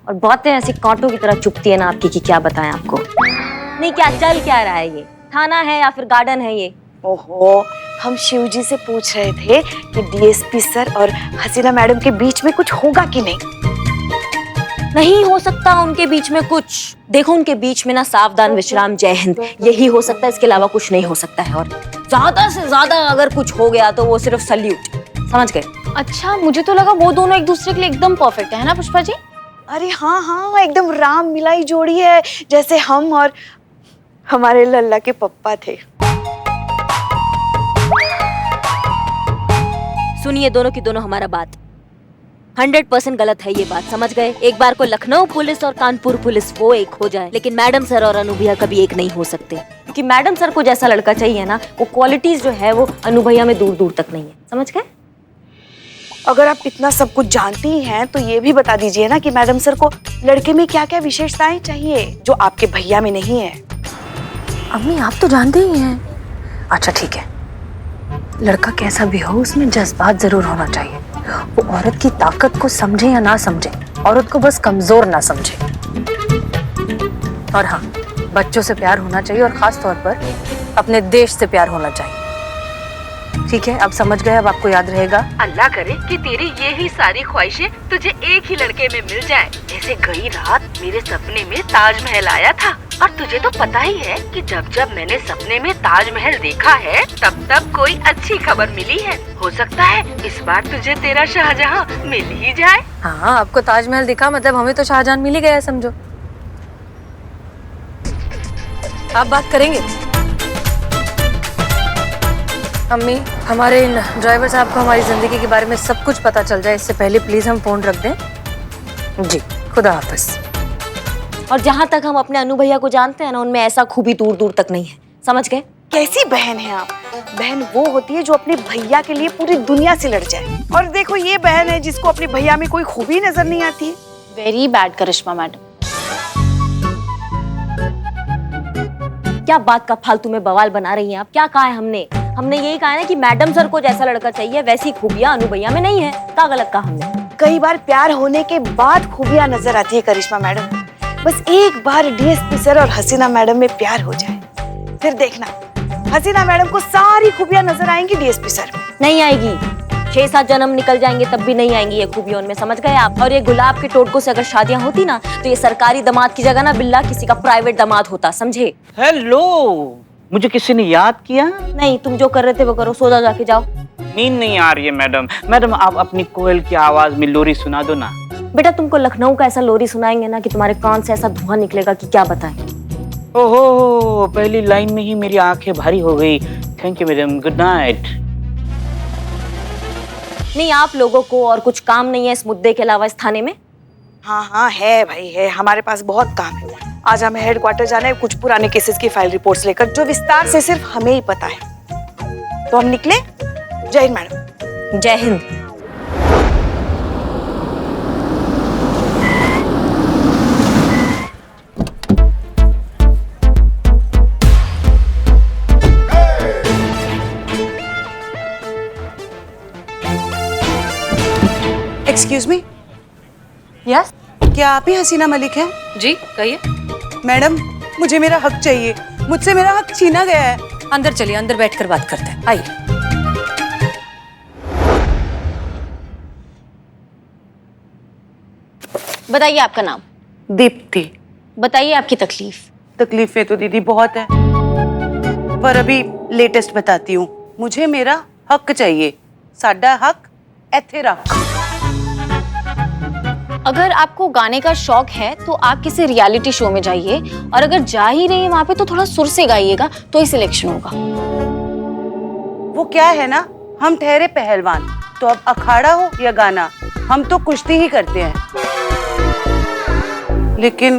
और बातें ऐसी कांटों की तरह चुभती है ना आपकी कि क्या बताएं आपको। नहीं, क्या चल क्या रहा है ये? थाना है या फिर गार्डन है ये? ओहो, हम शिवजी से पूछ रहे थे कि डीएसपी सर और हसीना मैडम के बीच में कुछ होगा कि नहीं। नहीं हो सकता उनके बीच में कुछ। देखो उनके बीच में ना सावधान विश्राम जय हिंद यही हो सकता है, इसके अलावा कुछ नहीं हो सकता है। और ज्यादा से ज्यादा अगर कुछ हो गया तो वो सिर्फ सल्यूट, समझ गए? अच्छा, मुझे तो लगा वो दोनों एक दूसरे के लिए एकदम परफेक्ट है ना पुष्पा जी? अरे हाँ हाँ, एकदम राम मिलाई जोड़ी है, जैसे हम और हमारे लल्ला के पप्पा थे। सुनिए दोनों की दोनों हमारा बात 100% गलत है ये बात, समझ गए? एक बार को लखनऊ पुलिस और कानपुर पुलिस वो एक हो जाए, लेकिन मैडम सर और अनु भैया कभी एक नहीं हो सकते, क्योंकि मैडम सर को जैसा लड़का चाहिए ना, वो क्वालिटीज जो है वो अनु भैया में दूर दूर तक नहीं है, समझ गए? अगर आप इतना सब कुछ जानती हैं तो ये भी बता दीजिए ना कि मैडम सर को लड़के में क्या क्या विशेषताएं चाहिए जो आपके भैया में नहीं है। अम्मी आप तो जानते ही हैं। अच्छा ठीक है, लड़का कैसा भी हो उसमें जज्बात जरूर होना चाहिए। वो औरत की ताकत को समझे या ना समझे, औरत को बस कमजोर ना समझे। और हाँ, बच्चों से प्यार होना चाहिए और खास तौर पर अपने देश से प्यार होना चाहिए। ठीक है, अब समझ गए, अब आपको याद रहेगा। अल्लाह करे कि तेरी ये ही सारी ख्वाहिशें तुझे एक ही लड़के में मिल जाए। जैसे गई रात मेरे सपने में ताजमहल आया था, और तुझे तो पता ही है कि जब जब मैंने सपने में ताजमहल देखा है तब तब कोई अच्छी खबर मिली है। हो सकता है इस बार तुझे तेरा शाहजहां मिल ही जाए। हाँ, आपको ताजमहल दिखा मतलब हमें तो शाहजहां मिल ही गया, समझो। आप बात करेंगे? अम्मी, हमारे इन ड्राइवर साहब को हमारी जिंदगी के बारे में सब कुछ पता चल जाए, इससे पहले प्लीज हम फोन रख दें। जी, खुदा हाफिज। और जहाँ तक हम अपने अनु भैया को जानते हैं ना, उनमें ऐसा खूबी दूर दूर तक नहीं है, समझ गए? कैसी बहन है आप? बहन वो होती है जो अपने भैया के लिए पूरी दुनिया से लड़ जाए, और देखो ये बहन है जिसको अपने भैया में कोई खूबी नजर नहीं आती है। वेरी बैड करिश्मा मैडम। क्या बात का फालतू में बवाल बना रही हैं आप? क्या कहा है हमने? हमने यही कहा है ना कि मैडम सर को जैसा लड़का चाहिए वैसी खूबियां अनु भैया में नहीं है। क्या गलत कहा हमने? कई बार प्यार होने के बाद खूबियां नजर आती है करिश्मा मैडम। बस एक बार डीएसपी सर और हसीना मैडम में प्यार हो जाए, फिर देखना हसीना मैडम को सारी खूबियां नजर आएंगी डीएसपी सर में। नहीं आएगी, 6-7 जन्म निकल जाएंगे तब भी नहीं आएंगी ये खूबियां उनमें, समझ गए आप? और ये गुलाब के टोटकों से अगर शादियां होती ना तो ये सरकारी दामाद की जगह ना बिल्ला किसी का प्राइवेट दामाद होता, समझे? हेलो, मुझे किसी ने याद किया? नहीं, तुम जो कर रहे थे वो करो, सो जाके जाओ। नींद नहीं आ रही है मैडम। मैडम आप अपनी कोयल की आवाज में लोरी सुना दो ना। बेटा तुमको लखनऊ का ऐसा लोरी सुनाएंगे ना कि तुम्हारे कान से ऐसा धुआं निकलेगा कि क्या बताएं। ओहो, पहली लाइन में ही मेरी आंखें भारी हो गई। Thank you madam, good night. नहीं, आप लोगों को और कुछ काम नहीं है इस मुद्दे के अलावा इस थाने में? हाँ हाँ है भाई है, हमारे पास बहुत काम है। आज हमें हेडक्वार्टर जाना है कुछ पुराने केसेस की फाइल रिपोर्ट्स लेकर, जो विस्तार से सिर्फ हमें ही पता है। तो हम निकले। जय हिंद मैडम। जय हिंद। एक्सक्यूज मी, यस, क्या आप ही हसीना मलिक हैं? जी कहिए। मैडम, मुझे मेरा हक चाहिए, मुझसे मेरा हक छीना गया है। अंदर चलिए, अंदर बैठकर बात करते हैं, आइए। बताइए आपका नाम। दीप्ति। बताइए आपकी तकलीफ। तकलीफें तो दीदी बहुत है, पर अभी लेटेस्ट बताती हूँ। मुझे मेरा हक चाहिए, साडा हक एथे रख। अगर आपको गाने का शौक है तो आप किसी रियलिटी शो में जाइए, और अगर जा ही रही है वहां पे तो थोड़ा सुर से गाइएगा तो ही सिलेक्शन होगा। वो क्या है ना, हम ठहरे पहलवान, तो अब अखाड़ा हो या गाना, हम तो कुश्ती ही करते हैं। लेकिन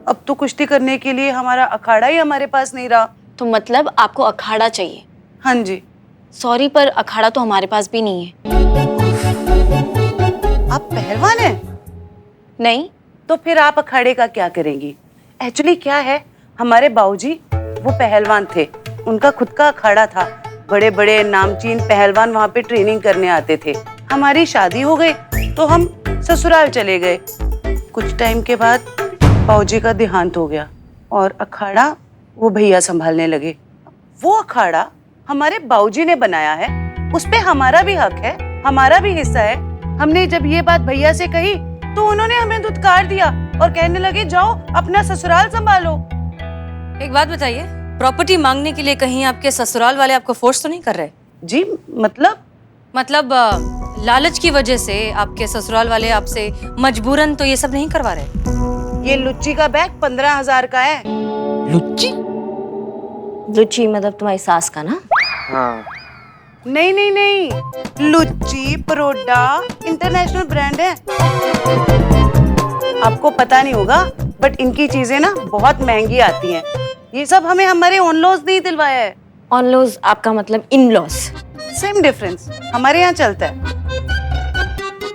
अब तो कुश्ती करने के लिए हमारा अखाड़ा ही हमारे पास नहीं रहा। तो मतलब आपको अखाड़ा चाहिए? हाँ जी। सॉरी, पर अखाड़ा तो हमारे पास भी नहीं है। आप पहलवान हैं? नहीं। तो फिर आप अखाड़े का क्या करेंगी? एक्चुअली क्या है, हमारे बाबूजी वो पहलवान थे, उनका खुद का अखाड़ा था। बड़े बड़े नामचीन पहलवान वहाँ पे ट्रेनिंग करने आते थे। हमारी शादी हो गई तो हम ससुराल चले गए। कुछ टाइम के बाद बाबूजी का देहांत हो गया और अखाड़ा वो भैया संभालने लगे। वो अखाड़ा हमारे बाबूजी ने बनाया है, उस पे हमारा भी हक है, हमारा भी हिस्सा है। हमने जब ये बात भैया से कही तो उन्होंने हमें धुतकार दिया और कहने लगे जाओ अपना ससुराल संभालो। एक बात बताइए, प्रॉपर्टी मांगने के लिए कहीं आपके ससुराल वाले आपको फोर्स तो नहीं कर रहे? जी मतलब लालच की वजह से आपके ससुराल वाले आपसे मजबूरन तो ये सब नहीं करवा रहे? ये लुच्ची का बैग 15,000 का है। लुच्ची? लुच्ची मतलब तुम्हारी सास का ना? हाँ। नहीं, लुच्ची परोडा इंटरनेशनल ब्रांड है। आपको पता नहीं होगा बट इनकी चीजें ना बहुत महंगी आती हैं। ये सब हमें हमारे ऑन-लॉज नहीं दिलवाया है। ऑन-लॉज आपका मतलब इन-लॉज? सेम डिफरेंस हमारे यहाँ चलता है।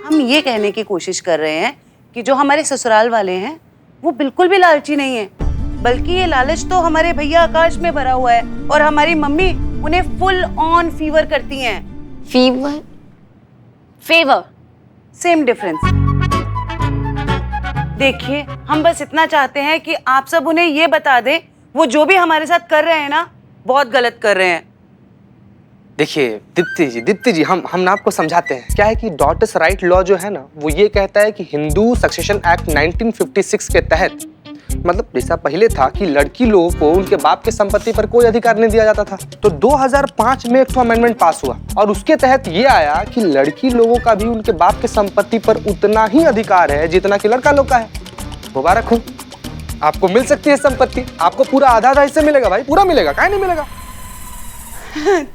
हम ये कहने की कोशिश कर रहे हैं कि जो हमारे ससुराल वाले हैं वो बिल्कुल भी लालची नहीं है, बल्कि ये लालच तो हमारे भैया आकाश में भरा हुआ है और हमारी मम्मी उन्हें फुल ऑन फीवर करती हैं। Favour same difference. देखिए, हम बस इतना चाहते हैं कि आप सब उन्हें ये बता दें वो जो भी हमारे साथ कर रहे हैं ना, बहुत गलत कर रहे हैं। देखिए दीप्ति जी हम ना आपको समझाते हैं। क्या है कि डॉटर्स राइट लॉ जो है ना, वो ये कहता है कि हिंदू सक्सेशन एक्ट 1956 के तहत, मतलब जैसा पहले था कि लड़की लोगों को उनके बाप के संपत्ति पर कोई अधिकार नहीं दिया जाता था, तो 2005 में एक अमेंडमेंट पास हुआ और उसके तहत ये आया कि लड़की लोगों का भी उनके बाप के संपत्ति पर उतना ही अधिकार है जितना कि लड़का लोग का है। मुबारक हो, आपको मिल सकती है संपत्ति। आपको पूरा आधा हिस्सा मिलेगा भाई, पूरा मिलेगा, काहे नहीं मिलेगा।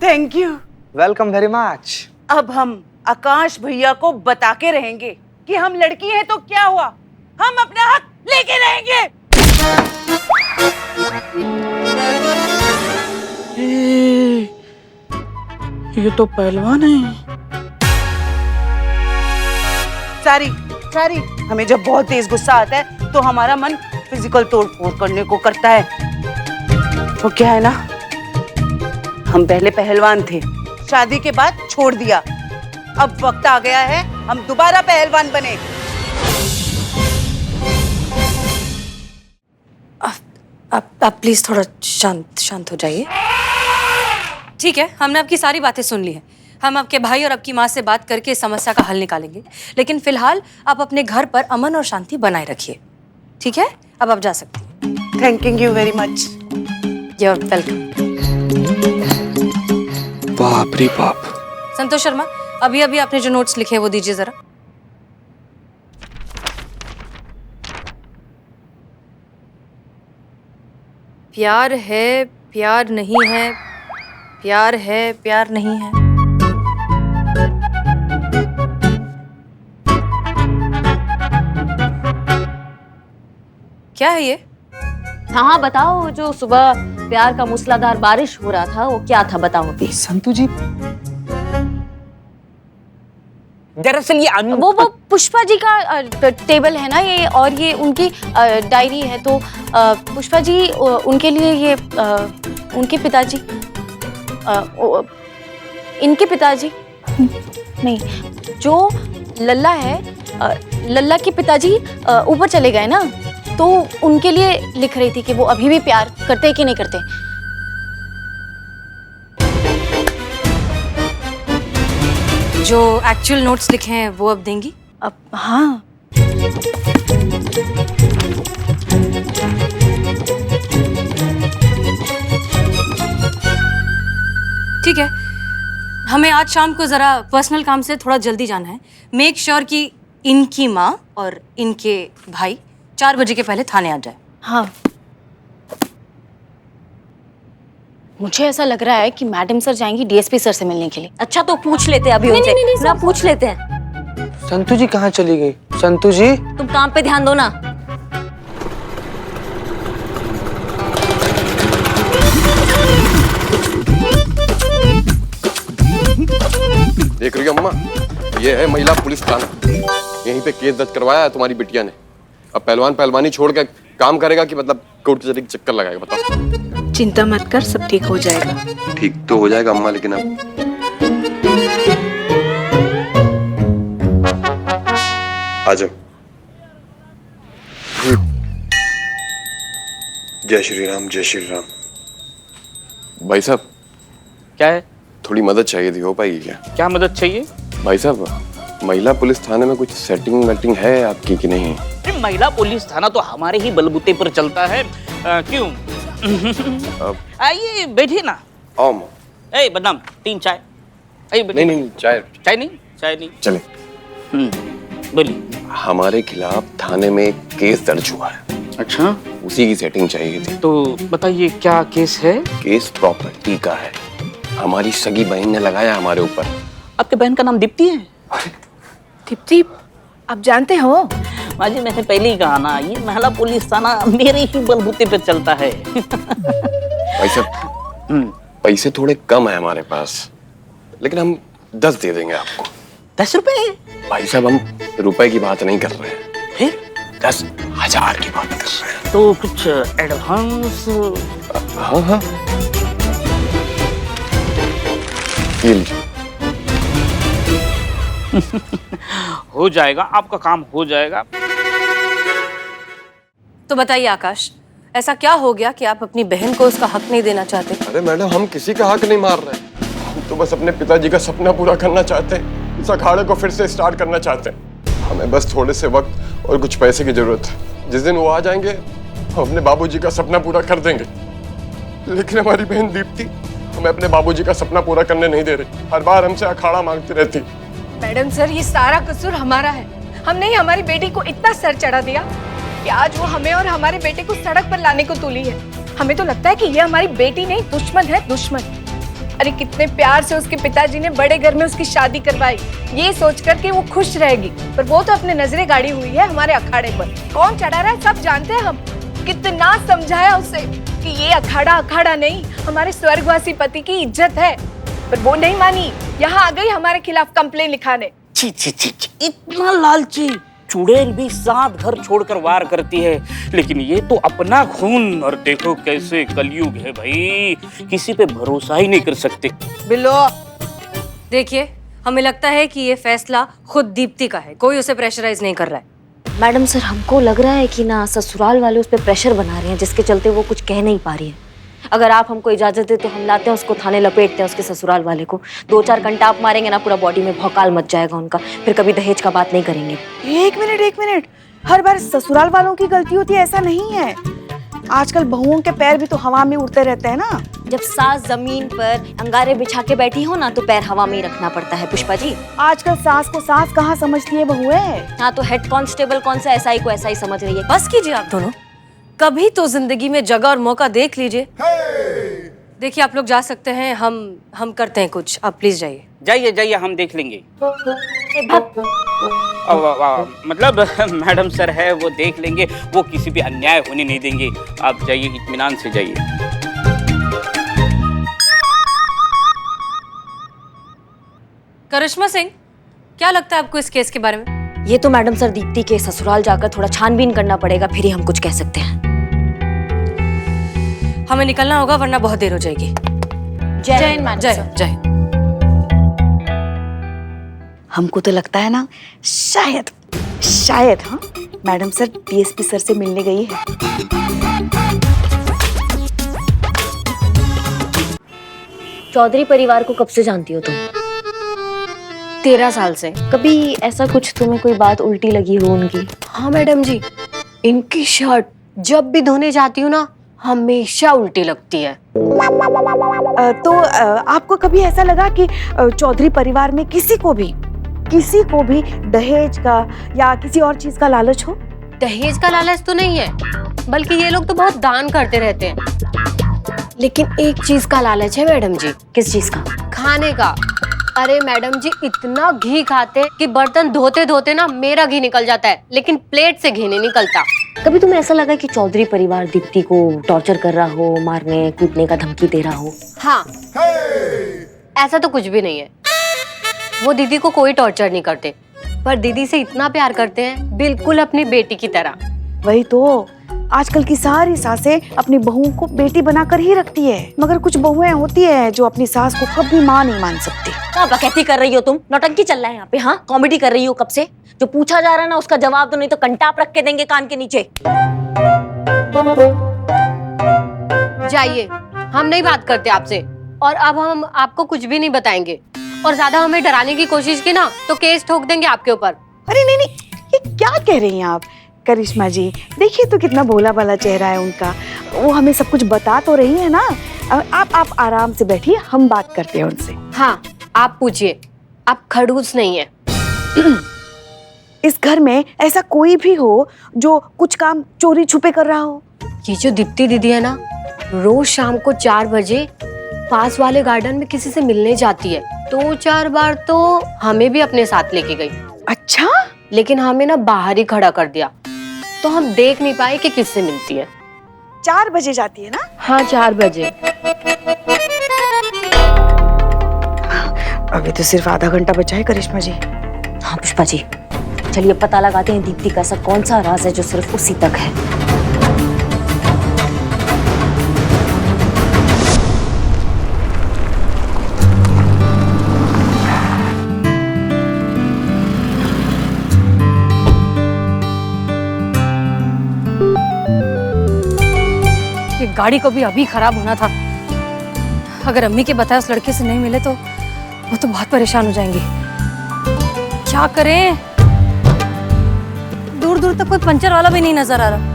Thank you, welcome very much. अब हम आकाश भैया को बता के रहेंगे कि हम लड़की हैं तो क्या हुआ, हम अपना हक लेके रहेंगे। ये तो पहलवान है। सारी हमें जब बहुत तेज गुस्सा आता है तो हमारा मन फिजिकल तोड़फोड़ करने को करता है। तो क्या है ना, हम पहले पहलवान थे, शादी के बाद छोड़ दिया। अब वक्त आ गया है हम दोबारा पहलवान बने। आप प्लीज थोड़ा शांत हो जाइए। ठीक है, हमने आपकी सारी बातें सुन ली हैं। हम आपके भाई और आपकी माँ से बात करके इस समस्या का हल निकालेंगे, लेकिन फिलहाल आप अपने घर पर अमन और शांति बनाए रखिए। ठीक है, अब आप जा सकती हैं। Thank you very much. You are welcome. बाप रे बाप। संतोष शर्मा, अभी आपने जो नोट्स लिखे वो दीजिए जरा। प्यार है, प्यार नहीं है, प्यार है, प्यार नहीं है। क्या है ये? हाँ बताओ, जो सुबह प्यार का मूसलाधार बारिश हो रहा था वो क्या था, बताओ अभी। संतू जी, दरअसल ये वो पुष्पा जी का टेबल है ना ये, और ये उनकी डायरी है। तो पुष्पा जी उनके लिए ये उनके पिताजी, इनके पिताजी नहीं, जो लल्ला है, लल्ला के पिताजी ऊपर चले गए ना, तो उनके लिए लिख रही थी कि वो अभी भी प्यार करते कि नहीं करते। जो एक्चुअल नोट्स लिखे हैं वो अब देंगी? अब हाँ। ठीक है, हमें आज शाम को जरा पर्सनल काम से थोड़ा जल्दी जाना है। मेक श्योर कि इनकी माँ और इनके भाई 4 बजे के पहले थाने आ जाए। हाँ मुझे ऐसा लग रहा है कि मैडम सर जाएंगी डीएसपी सर से मिलने के लिए। अच्छा तो पूछ लेते हैं अभी नहीं, उनसे। नहीं, नहीं, ना सर, पूछ लेते हैं। संतु जी कहाँ चली गई? संतु जी, तुम काम पे ध्यान दो ना। देख रही हो अम्मा, ये है महिला पुलिस थाना। यहीं पे केस दर्ज करवाया है तुम्हारी बिटिया ने। अब पहलवान पहलवानी छोड़ के काम करेगा कि मतलब कोर्ट कचहरी के चक्कर लगाएगा? बताओ। चिंता मत कर, सब ठीक हो जाएगा। ठीक तो हो जाएगा अम्मा, लेकिन अब आ जाओ। जय श्री राम, जय श्री राम। भाई साहब, क्या है? थोड़ी मदद चाहिए थी, हो पाएगी क्या? क्या मदद चाहिए? भाई साहब, महिला पुलिस थाने में कुछ सेटिंग वेटिंग है आपकी कि नहीं? अरे महिला पुलिस थाना तो हमारे ही बलबूते पर चलता है। क्यों? आइए बैठिए ना। ए बदनाम, 3 चाय। आइए बैठिए। नहीं, चाय नहीं। चले। बोलिए। हमारे खिलाफ थाने में एक केस दर्ज हुआ है। अच्छा, उसी की सेटिंग चाहिए थी। तो बताइए क्या केस है? केस प्रॉपर्टी का है। हमारी सगी बहन ने लगाया हमारे ऊपर। आपके बहन का नाम दीप्ति है? दीप्ति, आप जानते हो? माँ जी, मैंने पहले ही कहा ना, ये महिला पुलिस थाना मेरे ही बलबूते पे चलता है। भाई साहब, पैसे थोड़े कम है हमारे पास, लेकिन हम 10 दे देंगे आपको। 10 रुपए? भाई साहब, हम रुपए की बात नहीं कर रहे हैं, फिर 10,000 की बात कर रहे हैं। तो कुछ एडवांस? हाँ, ये लीजिए। हो जाएगा, आपका काम हो जाएगा। तो बताइए आकाश, ऐसा क्या हो गया कि आप अपनी बहन को उसका हक नहीं देना चाहते? अरे मैडम, हम किसी का हक नहीं मार रहे, हम तो बस अपने पिताजी का सपना पूरा करना चाहते हैं। इस अखाड़े को फिर से स्टार्ट करना चाहते हैं। हमें बस थोड़े से वक्त और कुछ पैसे की जरूरत है। जिस दिन वो आ जाएंगे, हम अपने बाबूजी का सपना पूरा कर देंगे। लेकिन हमारी बहन दीप्ति हमें अपने बाबूजी का सपना पूरा करने नहीं दे रही। हर बार हमसे अखाड़ा मांगती रहती। मैडम सर, ये सारा कसूर हमारा है। हमने ही हमारी बेटी को इतना सर चढ़ा दिया कि आज वो हमें और हमारे बेटे को सड़क पर लाने को तुली है। हमें तो लगता है कि ये हमारी बेटी नहीं, दुश्मन है, दुश्मन। अरे कितने प्यार से उसके पिताजी ने बड़े घर में उसकी शादी करवाई, ये सोचकर कि वो खुश रहेगी, पर वो तो अपने नजरें गाड़ी हुई है हमारे अखाड़े पर। कौन चढ़ा रहा है सब जानते हैं हम। कितना समझाया उसे कि ये अखाड़ा नहीं, हमारे स्वर्गवासी पति की इज्जत है, पर वो नहीं मानी। यहाँ आ गई हमारे खिलाफ कंप्लेन लिखाने। छी, इतना लालची चुड़ैल भी 7 घर छोड़कर वार करती है, लेकिन ये तो अपना खून। और देखो कैसे कलयुग है भाई, किसी पे भरोसा ही नहीं कर सकते। बिल्लो, देखिए, हमें लगता है कि ये फैसला खुद दीप्ति का है, कोई उसे प्रेशराइज नहीं कर रहा है। मैडम सर, हमको लग रहा है कि ना ससुराल वाले उस पर प्रेशर बना रहे हैं, जिसके चलते वो कुछ कह नहीं पा रही है। अगर आप हमको इजाजत दे तो हम लाते हैं उसको थाने, लपेटते हैं उसके ससुराल वाले को। 2-4 घंटा आप मारेंगे ना, पूरा बॉडी में भौकाल मच जाएगा उनका। फिर कभी दहेज का बात नहीं करेंगे। एक मिनट, हर बार ससुराल वालों की गलती होती है ऐसा नहीं है। आजकल बहुओं के पैर भी तो हवा में उड़ते रहते हैं ना। जब सास जमीन पर अंगारे बिछा के बैठी हो ना, तो पैर हवा में ही रखना पड़ता है पुष्पा जी। आजकल सास को सास कहाँ समझती है बहुएं। हाँ, तो हेड कांस्टेबल कौन सा एसआई को एसआई समझ रही है। बस कीजिए आप दोनों, कभी तो जिंदगी में जगह और मौका देख लीजिए। देखिए, आप लोग जा सकते हैं, हम करते हैं कुछ। आप प्लीज जाइए। जाइए, हम देख लेंगे। मतलब मैडम सर है, वो देख लेंगे, वो किसी पे अन्याय होने नहीं देंगे। आप जाइए, इत्मीनान से जाइए। करिश्मा सिंह, क्या लगता है आपको इस केस के बारे में? ये तो मैडम सर दीप्ति के ससुराल जाकर थोड़ा छानबीन करना पड़ेगा, फिर ही हम कुछ कह सकते हैं। हमें निकलना होगा, वरना बहुत देर हो जाएगी। जय हिंद मैडम सर। जय। हमको तो लगता है ना, शायद हाँ, मैडम सर डीएसपी सर से मिलने गई है। चौधरी परिवार को कब से जानती हो तुम? 13 साल से। कभी ऐसा कुछ तुम्हें कोई बात उल्टी लगी हो उनकी? हाँ मैडम जी, इनकी शर्ट जब भी धोने जाती हूँ ना, हमेशा उल्टी लगती है। तो आपको कभी ऐसा लगा कि चौधरी परिवार में किसी को भी दहेज का या किसी और चीज का लालच हो? दहेज का लालच तो नहीं है, बल्कि ये लोग तो बहुत दान करते रहते हैं। लेकिन एक चीज का लालच है मैडम जी। किस चीज का? खाने का। अरे मैडम जी इतना घी खाते हैं कि बर्तन धोते धोते ना मेरा घी निकल जाता है, लेकिन प्लेट से घी नहीं निकलता। कभी तुम्हें ऐसा लगा कि चौधरी परिवार दीप्ति को टॉर्चर कर रहा हो, मारने कूटने का धमकी दे रहा हो? हाँ, ऐसा तो कुछ भी नहीं है। वो दीदी को कोई टॉर्चर नहीं करते, पर दीदी से इतना प्यार करते हैं, बिल्कुल अपनी बेटी की तरह। वही तो, आजकल की सारी सासें अपनी बहुओं को बेटी बनाकर ही रखती है, मगर कुछ बहुएं होती है जो अपनी सास को कभी माँ नहीं मान सकती। क्या बकैती कर रही हो तुम? नौटंकी चल रहा है यहाँ पे। हाँ, कॉमेडी कर रही हो कब से? जो पूछा जा रहा है ना उसका जवाब दो, नहीं तो कंटाप रख के देंगे कान के नीचे। जाइए, हम नहीं बात करते आपसे, और अब हम आपको कुछ भी नहीं बताएंगे। और ज्यादा हमें डराने की कोशिश की ना तो केस ठोक देंगे आपके ऊपर। अरे नहीं नहीं, ये क्या कह रही हैं आप? करिश्मा जी देखिए तो कितना भोला भाला चेहरा है उनका, वो हमें सब कुछ बता तो रही है ना। आप आराम से बैठिए, हम बात करते हैं उनसे। हाँ, आप पूछिए, आप खड़ूस नहीं है। इस घर में ऐसा कोई भी हो जो कुछ काम चोरी छुपे कर रहा हो? ये जो दीप्ति दीदी है ना, रोज शाम को 4 बजे पास वाले गार्डन में किसी से मिलने जाती है। 2-4 बार तो हमें भी अपने साथ लेके गई। अच्छा? लेकिन हमें ना बाहर ही खड़ा कर दिया, तो हम देख नहीं पाए कि किससे मिलती है। 4 बजे जाती है ना? हाँ, 4 बजे। अभी तो सिर्फ आधा घंटा बचा है करिश्मा जी। हाँ पुष्पा जी, चलिए पता लगाते हैं दीप्ति का ऐसा कौन सा राज है जो सिर्फ उसी तक है। ये गाड़ी को भी अभी खराब होना था। अगर अम्मी के बताए उस लड़के से नहीं मिले तो वो तो बहुत परेशान हो जाएंगी। क्या करें? दूर दूर तक कोई पंचर वाला भी नहीं नजर आ रहा।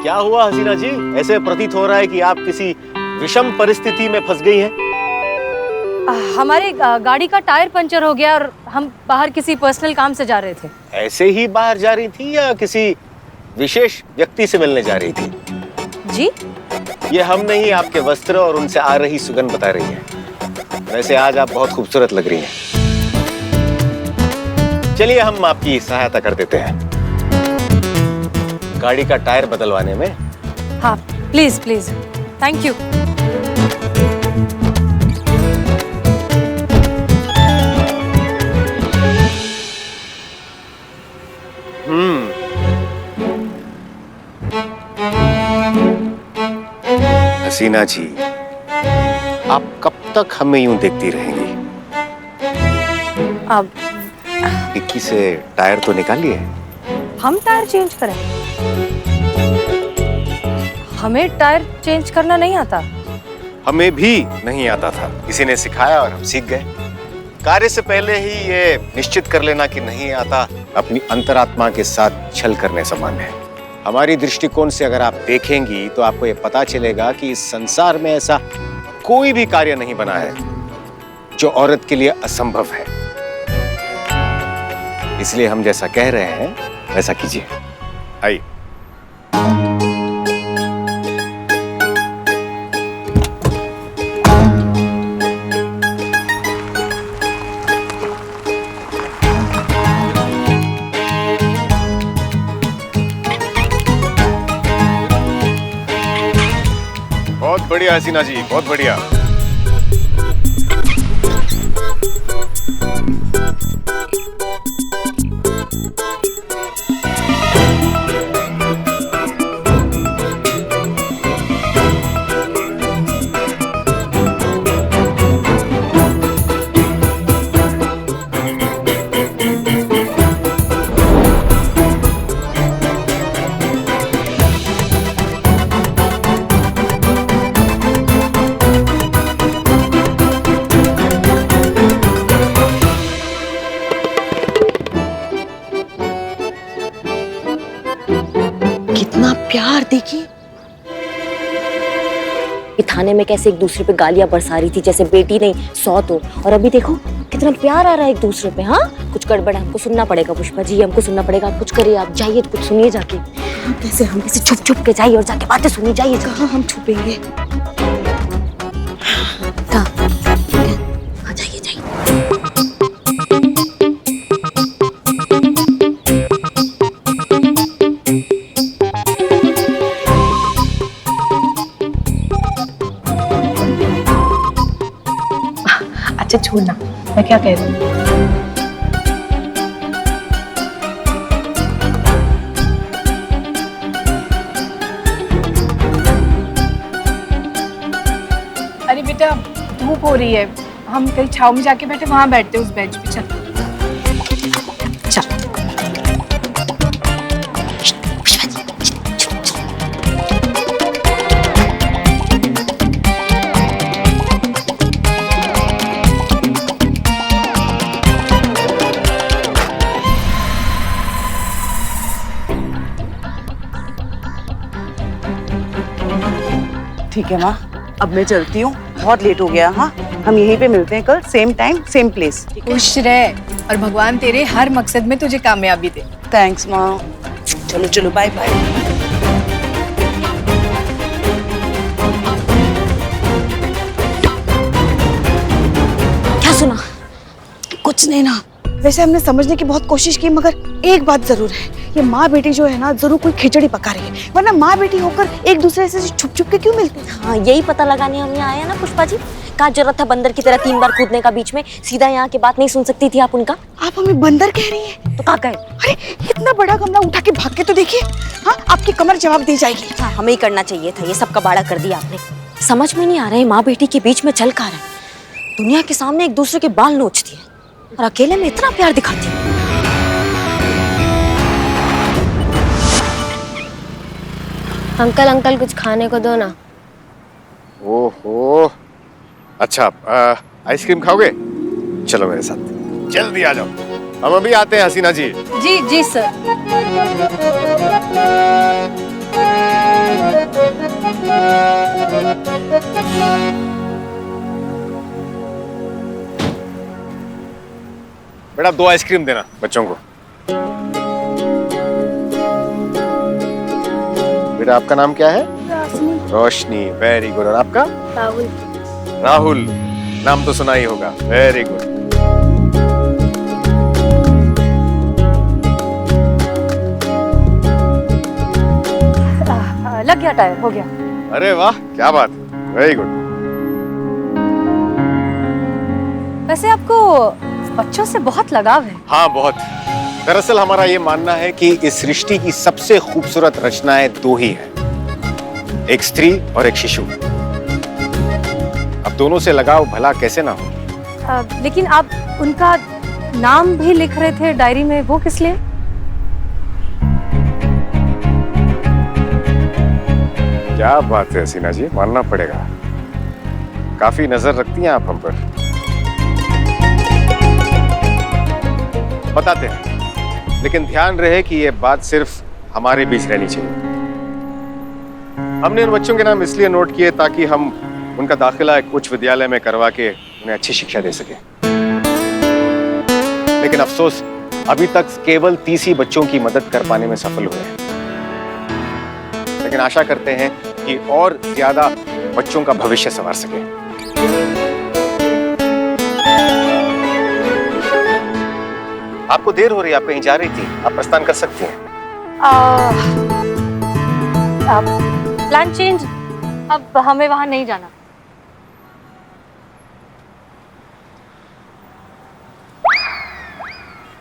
क्या हुआ हसीना जी? ऐसे प्रतीत हो रहा है कि आप किसी विषम परिस्थिति में फंस गई हैं। हमारी गाड़ी का टायर पंचर हो गया और हम बाहर किसी पर्सनल काम से जा रहे थे। ऐसे ही बाहर जा रही थी या किसी विशेष व्यक्ति से मिलने जा रही थी? जी? ये हम नहीं, आपके वस्त्र और उनसे आ रही सुगंध बता रही है। वैसे आज आप बहुत खूबसूरत लग रही हैं। चलिए हम आपकी सहायता कर देते हैं गाड़ी का टायर बदलवाने में। हाँ प्लीज प्लीज, थैंक यू। हसीना जी, आप कब तक हमें यूं देखती रहेंगी? अब डिक्की से टायर तो निकालिए। हम टायर चेंज करें? हमें टायर चेंज करना नहीं आता। हमें भी नहीं आता था, किसी ने सिखाया और हम सीख गए। कार्य से पहले ही ये निश्चित कर लेना कि नहीं आता अपनी अंतरात्मा के साथ छल करने समान है। हमारी दृष्टिकोण से अगर आप देखेंगी तो आपको ये पता चलेगा कि इस संसार में ऐसा कोई भी कार्य नहीं बना है जो औरत के लिए असंभव है। इसलिए हम जैसा कह रहे हैं वैसा कीजिए। आइए। बहुत बढ़िया हसीना जी, बहुत बढ़िया। कितना प्यार देखिए। ये थाने में कैसे एक दूसरे पे गालियां बरसा रही थी जैसे बेटी नहीं 100 तो, और अभी देखो कितना प्यार आ रहा है एक दूसरे पे। हाँ कुछ गड़बड़ है, हमको सुनना पड़ेगा पुष्पा जी, हमको सुनना पड़ेगा। आप कुछ करिए, आप जाइए कुछ सुनिए जाके। कैसे हम कैसे छुप छुप के जाइए और जाके बातें सुनिए, जाइए। कहाँ हम छुपेंगे? हाँ जाइए जाइए। अच्छा छोड़ना, मैं क्या कह रही हूँ। अरे बेटा धूप हो रही है, हम कहीं छाव में जाके बैठे, वहां बैठते उस बेंच पे। चल चल। ठीक है माँ, अब मैं चलती हूँ, बहुत लेट हो गया। हाँ हम यहीं पे मिलते हैं कल, सेम टाइम सेम प्लेस। खुश रह और भगवान तेरे हर मकसद में तुझे कामयाबी दे। थैंक्स माँ। चलो चलो, बाय बाय। क्या सुना? कुछ नहीं ना। वैसे हमने समझने की बहुत कोशिश की, मगर एक बात जरूर है, ये माँ बेटी जो है ना जरूर कोई खिचड़ी पका रही है, वरना माँ बेटी होकर एक दूसरे से छुप छुप के क्यों मिलते हैं? हाँ यही पता लगाने हम यहाँ आए हैं ना पुष्पा जी। क्या जरूरत था बंदर की तरह 3 बार कूदने का बीच में? सीधा यहाँ की बात नहीं सुन सकती थी आप उनका? आप हमें बंदर कह रही हैं? तो क्या कहे? अरे इतना बड़ा गमला उठा के भाग के तो देखिए। हाँ आपकी कमर जवाब दे जाएगी। हाँ हमें ही करना चाहिए था, ये सब कबाड़ा कर दिया आपने। समझ में नहीं आ रहा है माँ बेटी के बीच में चल का रहा है। दुनिया के सामने एक दूसरे के बाल नोचती है और अकेले में इतना प्यार दिखाती है। अंकल अंकल कुछ खाने को दो ना। ओहो, अच्छा आइसक्रीम खाओगे? चलो मेरे साथ, जल्दी आ जाओ, हम अभी आते हैं हसीना जी। जी जी सर। बेटा 2 आइसक्रीम देना बच्चों को। बेटा आपका नाम क्या है? रोशनी। Very good. और आपका? राहुल। राहुल, नाम तो सुना ही होगा। Very good. लग गया टाइम, हो गया। अरे वाह, क्या बात, वेरी गुड। वैसे आपको बच्चों से बहुत लगाव है। हाँ बहुत। दरअसल हमारा ये मानना है कि इस सृष्टि की सबसे खूबसूरत रचनाएं 2 ही हैं, एक स्त्री और एक शिशु। अब दोनों से लगाव भला कैसे ना हो। लेकिन आप उनका नाम भी लिख रहे थे डायरी में, वो किस लिए? क्या बात है हसीना जी, मानना पड़ेगा, काफी नजर रखती हैं आप हम पर। बताते हैं, लेकिन ध्यान रहे कि ये बात सिर्फ हमारे बीच रहनी चाहिए। हमने उन बच्चों के नाम इसलिए नोट किए ताकि हम उनका दाखिला एक उच्च विद्यालय में करवा के उन्हें अच्छी शिक्षा दे सके। लेकिन अफसोस अभी तक केवल 30 ही बच्चों की मदद कर पाने में सफल हुए हैं। लेकिन आशा करते हैं कि और ज्यादा बच्चों का भविष्य संवार सके। आपको देर हो रही है, आप कहीं जा रही थी, आप प्रस्थान कर सकती हैं। प्लान चेंज, अब हमें वहां नहीं जाना।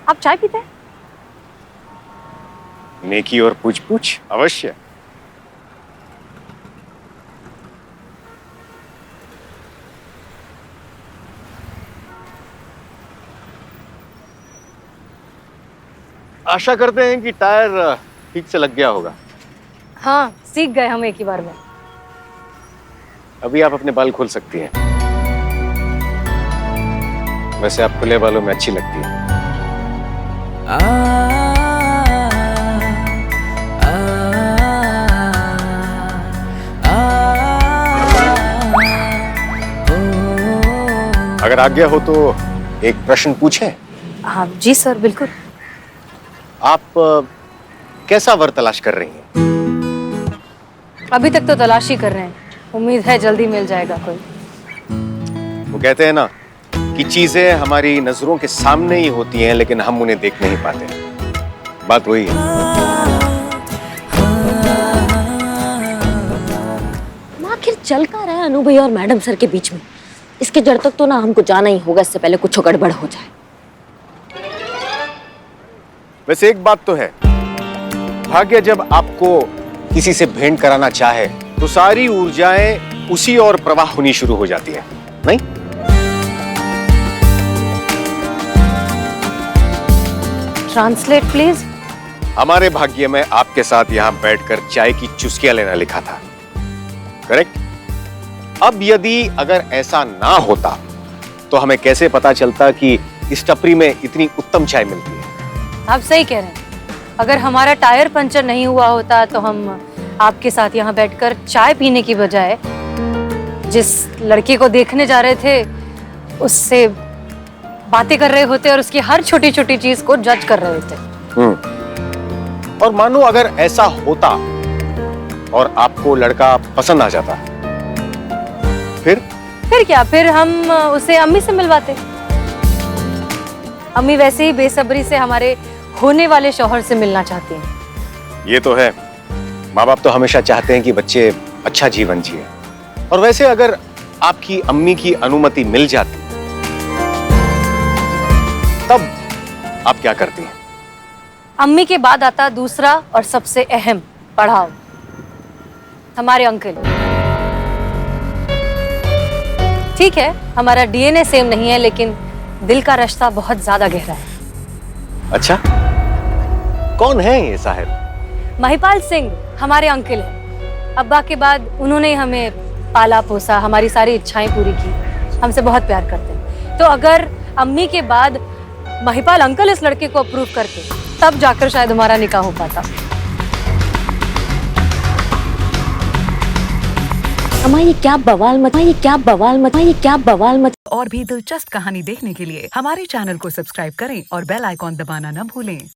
आप चाय पीते हैं? नेकी और पूछ पूछ अवश्य। आशा करते हैं कि टायर ठीक से लग गया होगा। हाँ सीख गए हम एक ही बार में। अभी आप अपने बाल खोल सकती हैं। वैसे आप खुले बालों में अच्छी लगती हैं। अगर आज्ञा हो तो एक प्रश्न पूछें? हाँ जी सर, बिल्कुल। आप कैसा वर तलाश कर रही हैं? अभी तक तो तलाश ही कर रहे हैं, उम्मीद है जल्दी मिल जाएगा कोई। वो कहते हैं ना कि चीजें हमारी नजरों के सामने ही होती हैं लेकिन हम उन्हें देख नहीं पाते। बात वही है। आखिर चल का रहा है अनु भैया और मैडम सर के बीच में? इसके जड़ तक तो ना हमको जाना ही होगा, इससे पहले कुछ गड़बड़ हो जाए। वैसे एक बात तो है, भाग्य जब आपको किसी से भेंट कराना चाहे तो सारी ऊर्जाएं उसी और प्रवाह होनी शुरू हो जाती है, नहीं? Translate please. हमारे भाग्य में आपके साथ यहां बैठकर चाय की चुस्कियां लेना लिखा था, करेक्ट? अब यदि अगर ऐसा ना होता तो हमें कैसे पता चलता कि इस टपरी में इतनी उत्तम चाय मिलती है? आप सही कह रहे हैं। अगर हमारा टायर पंचर नहीं हुआ होता तो हम आपके साथ यहाँ बैठकर चाय पीने की बजाय जिस लड़के को देखने जा रहे थे उससे बातें कर रहे होते और उसकी हर छोटी छोटी चीज को जज कर रहे होते। और मानो अगर ऐसा होता और आपको लड़का पसंद आ जाता, फिर क्या? फिर हम उसे अम्मी से मिलवाते। अम्मी वैसे ही बेसब्री से हमारे होने वाले शौहर से मिलना चाहती हैं। ये तो है, माँ बाप तो हमेशा चाहते हैं कि बच्चे अच्छा जीवन जिए। और वैसे अगर आपकी अम्मी की अनुमति मिल जाती तब आप क्या करती हैं? अम्मी के बाद आता दूसरा और सबसे अहम पड़ाव, हमारे अंकल। ठीक है, हमारा डीएनए सेम नहीं है लेकिन दिल का रिश्ता बहुत ज्यादा गहरा है। अच्छा, कौन है ये साहिब? महिपाल सिंह हमारे अंकल हैं। अब्बा के बाद उन्होंने हमें पाला पोसा, हमारी सारी इच्छाएं पूरी की, हमसे बहुत प्यार करते हैं। तो अगर अम्मी के बाद महिपाल अंकल इस लड़के को अप्रूव करते तब जाकर शायद हमारा निकाह हो पाता। अम्मा ये क्या बवाल मत, ये क्या बवाल मत, ये क्या बवाल मत। और भी दिलचस्प कहानी देखने के लिए हमारे चैनल को सब्सक्राइब करें और बेल आइकॉन दबाना न भूलें।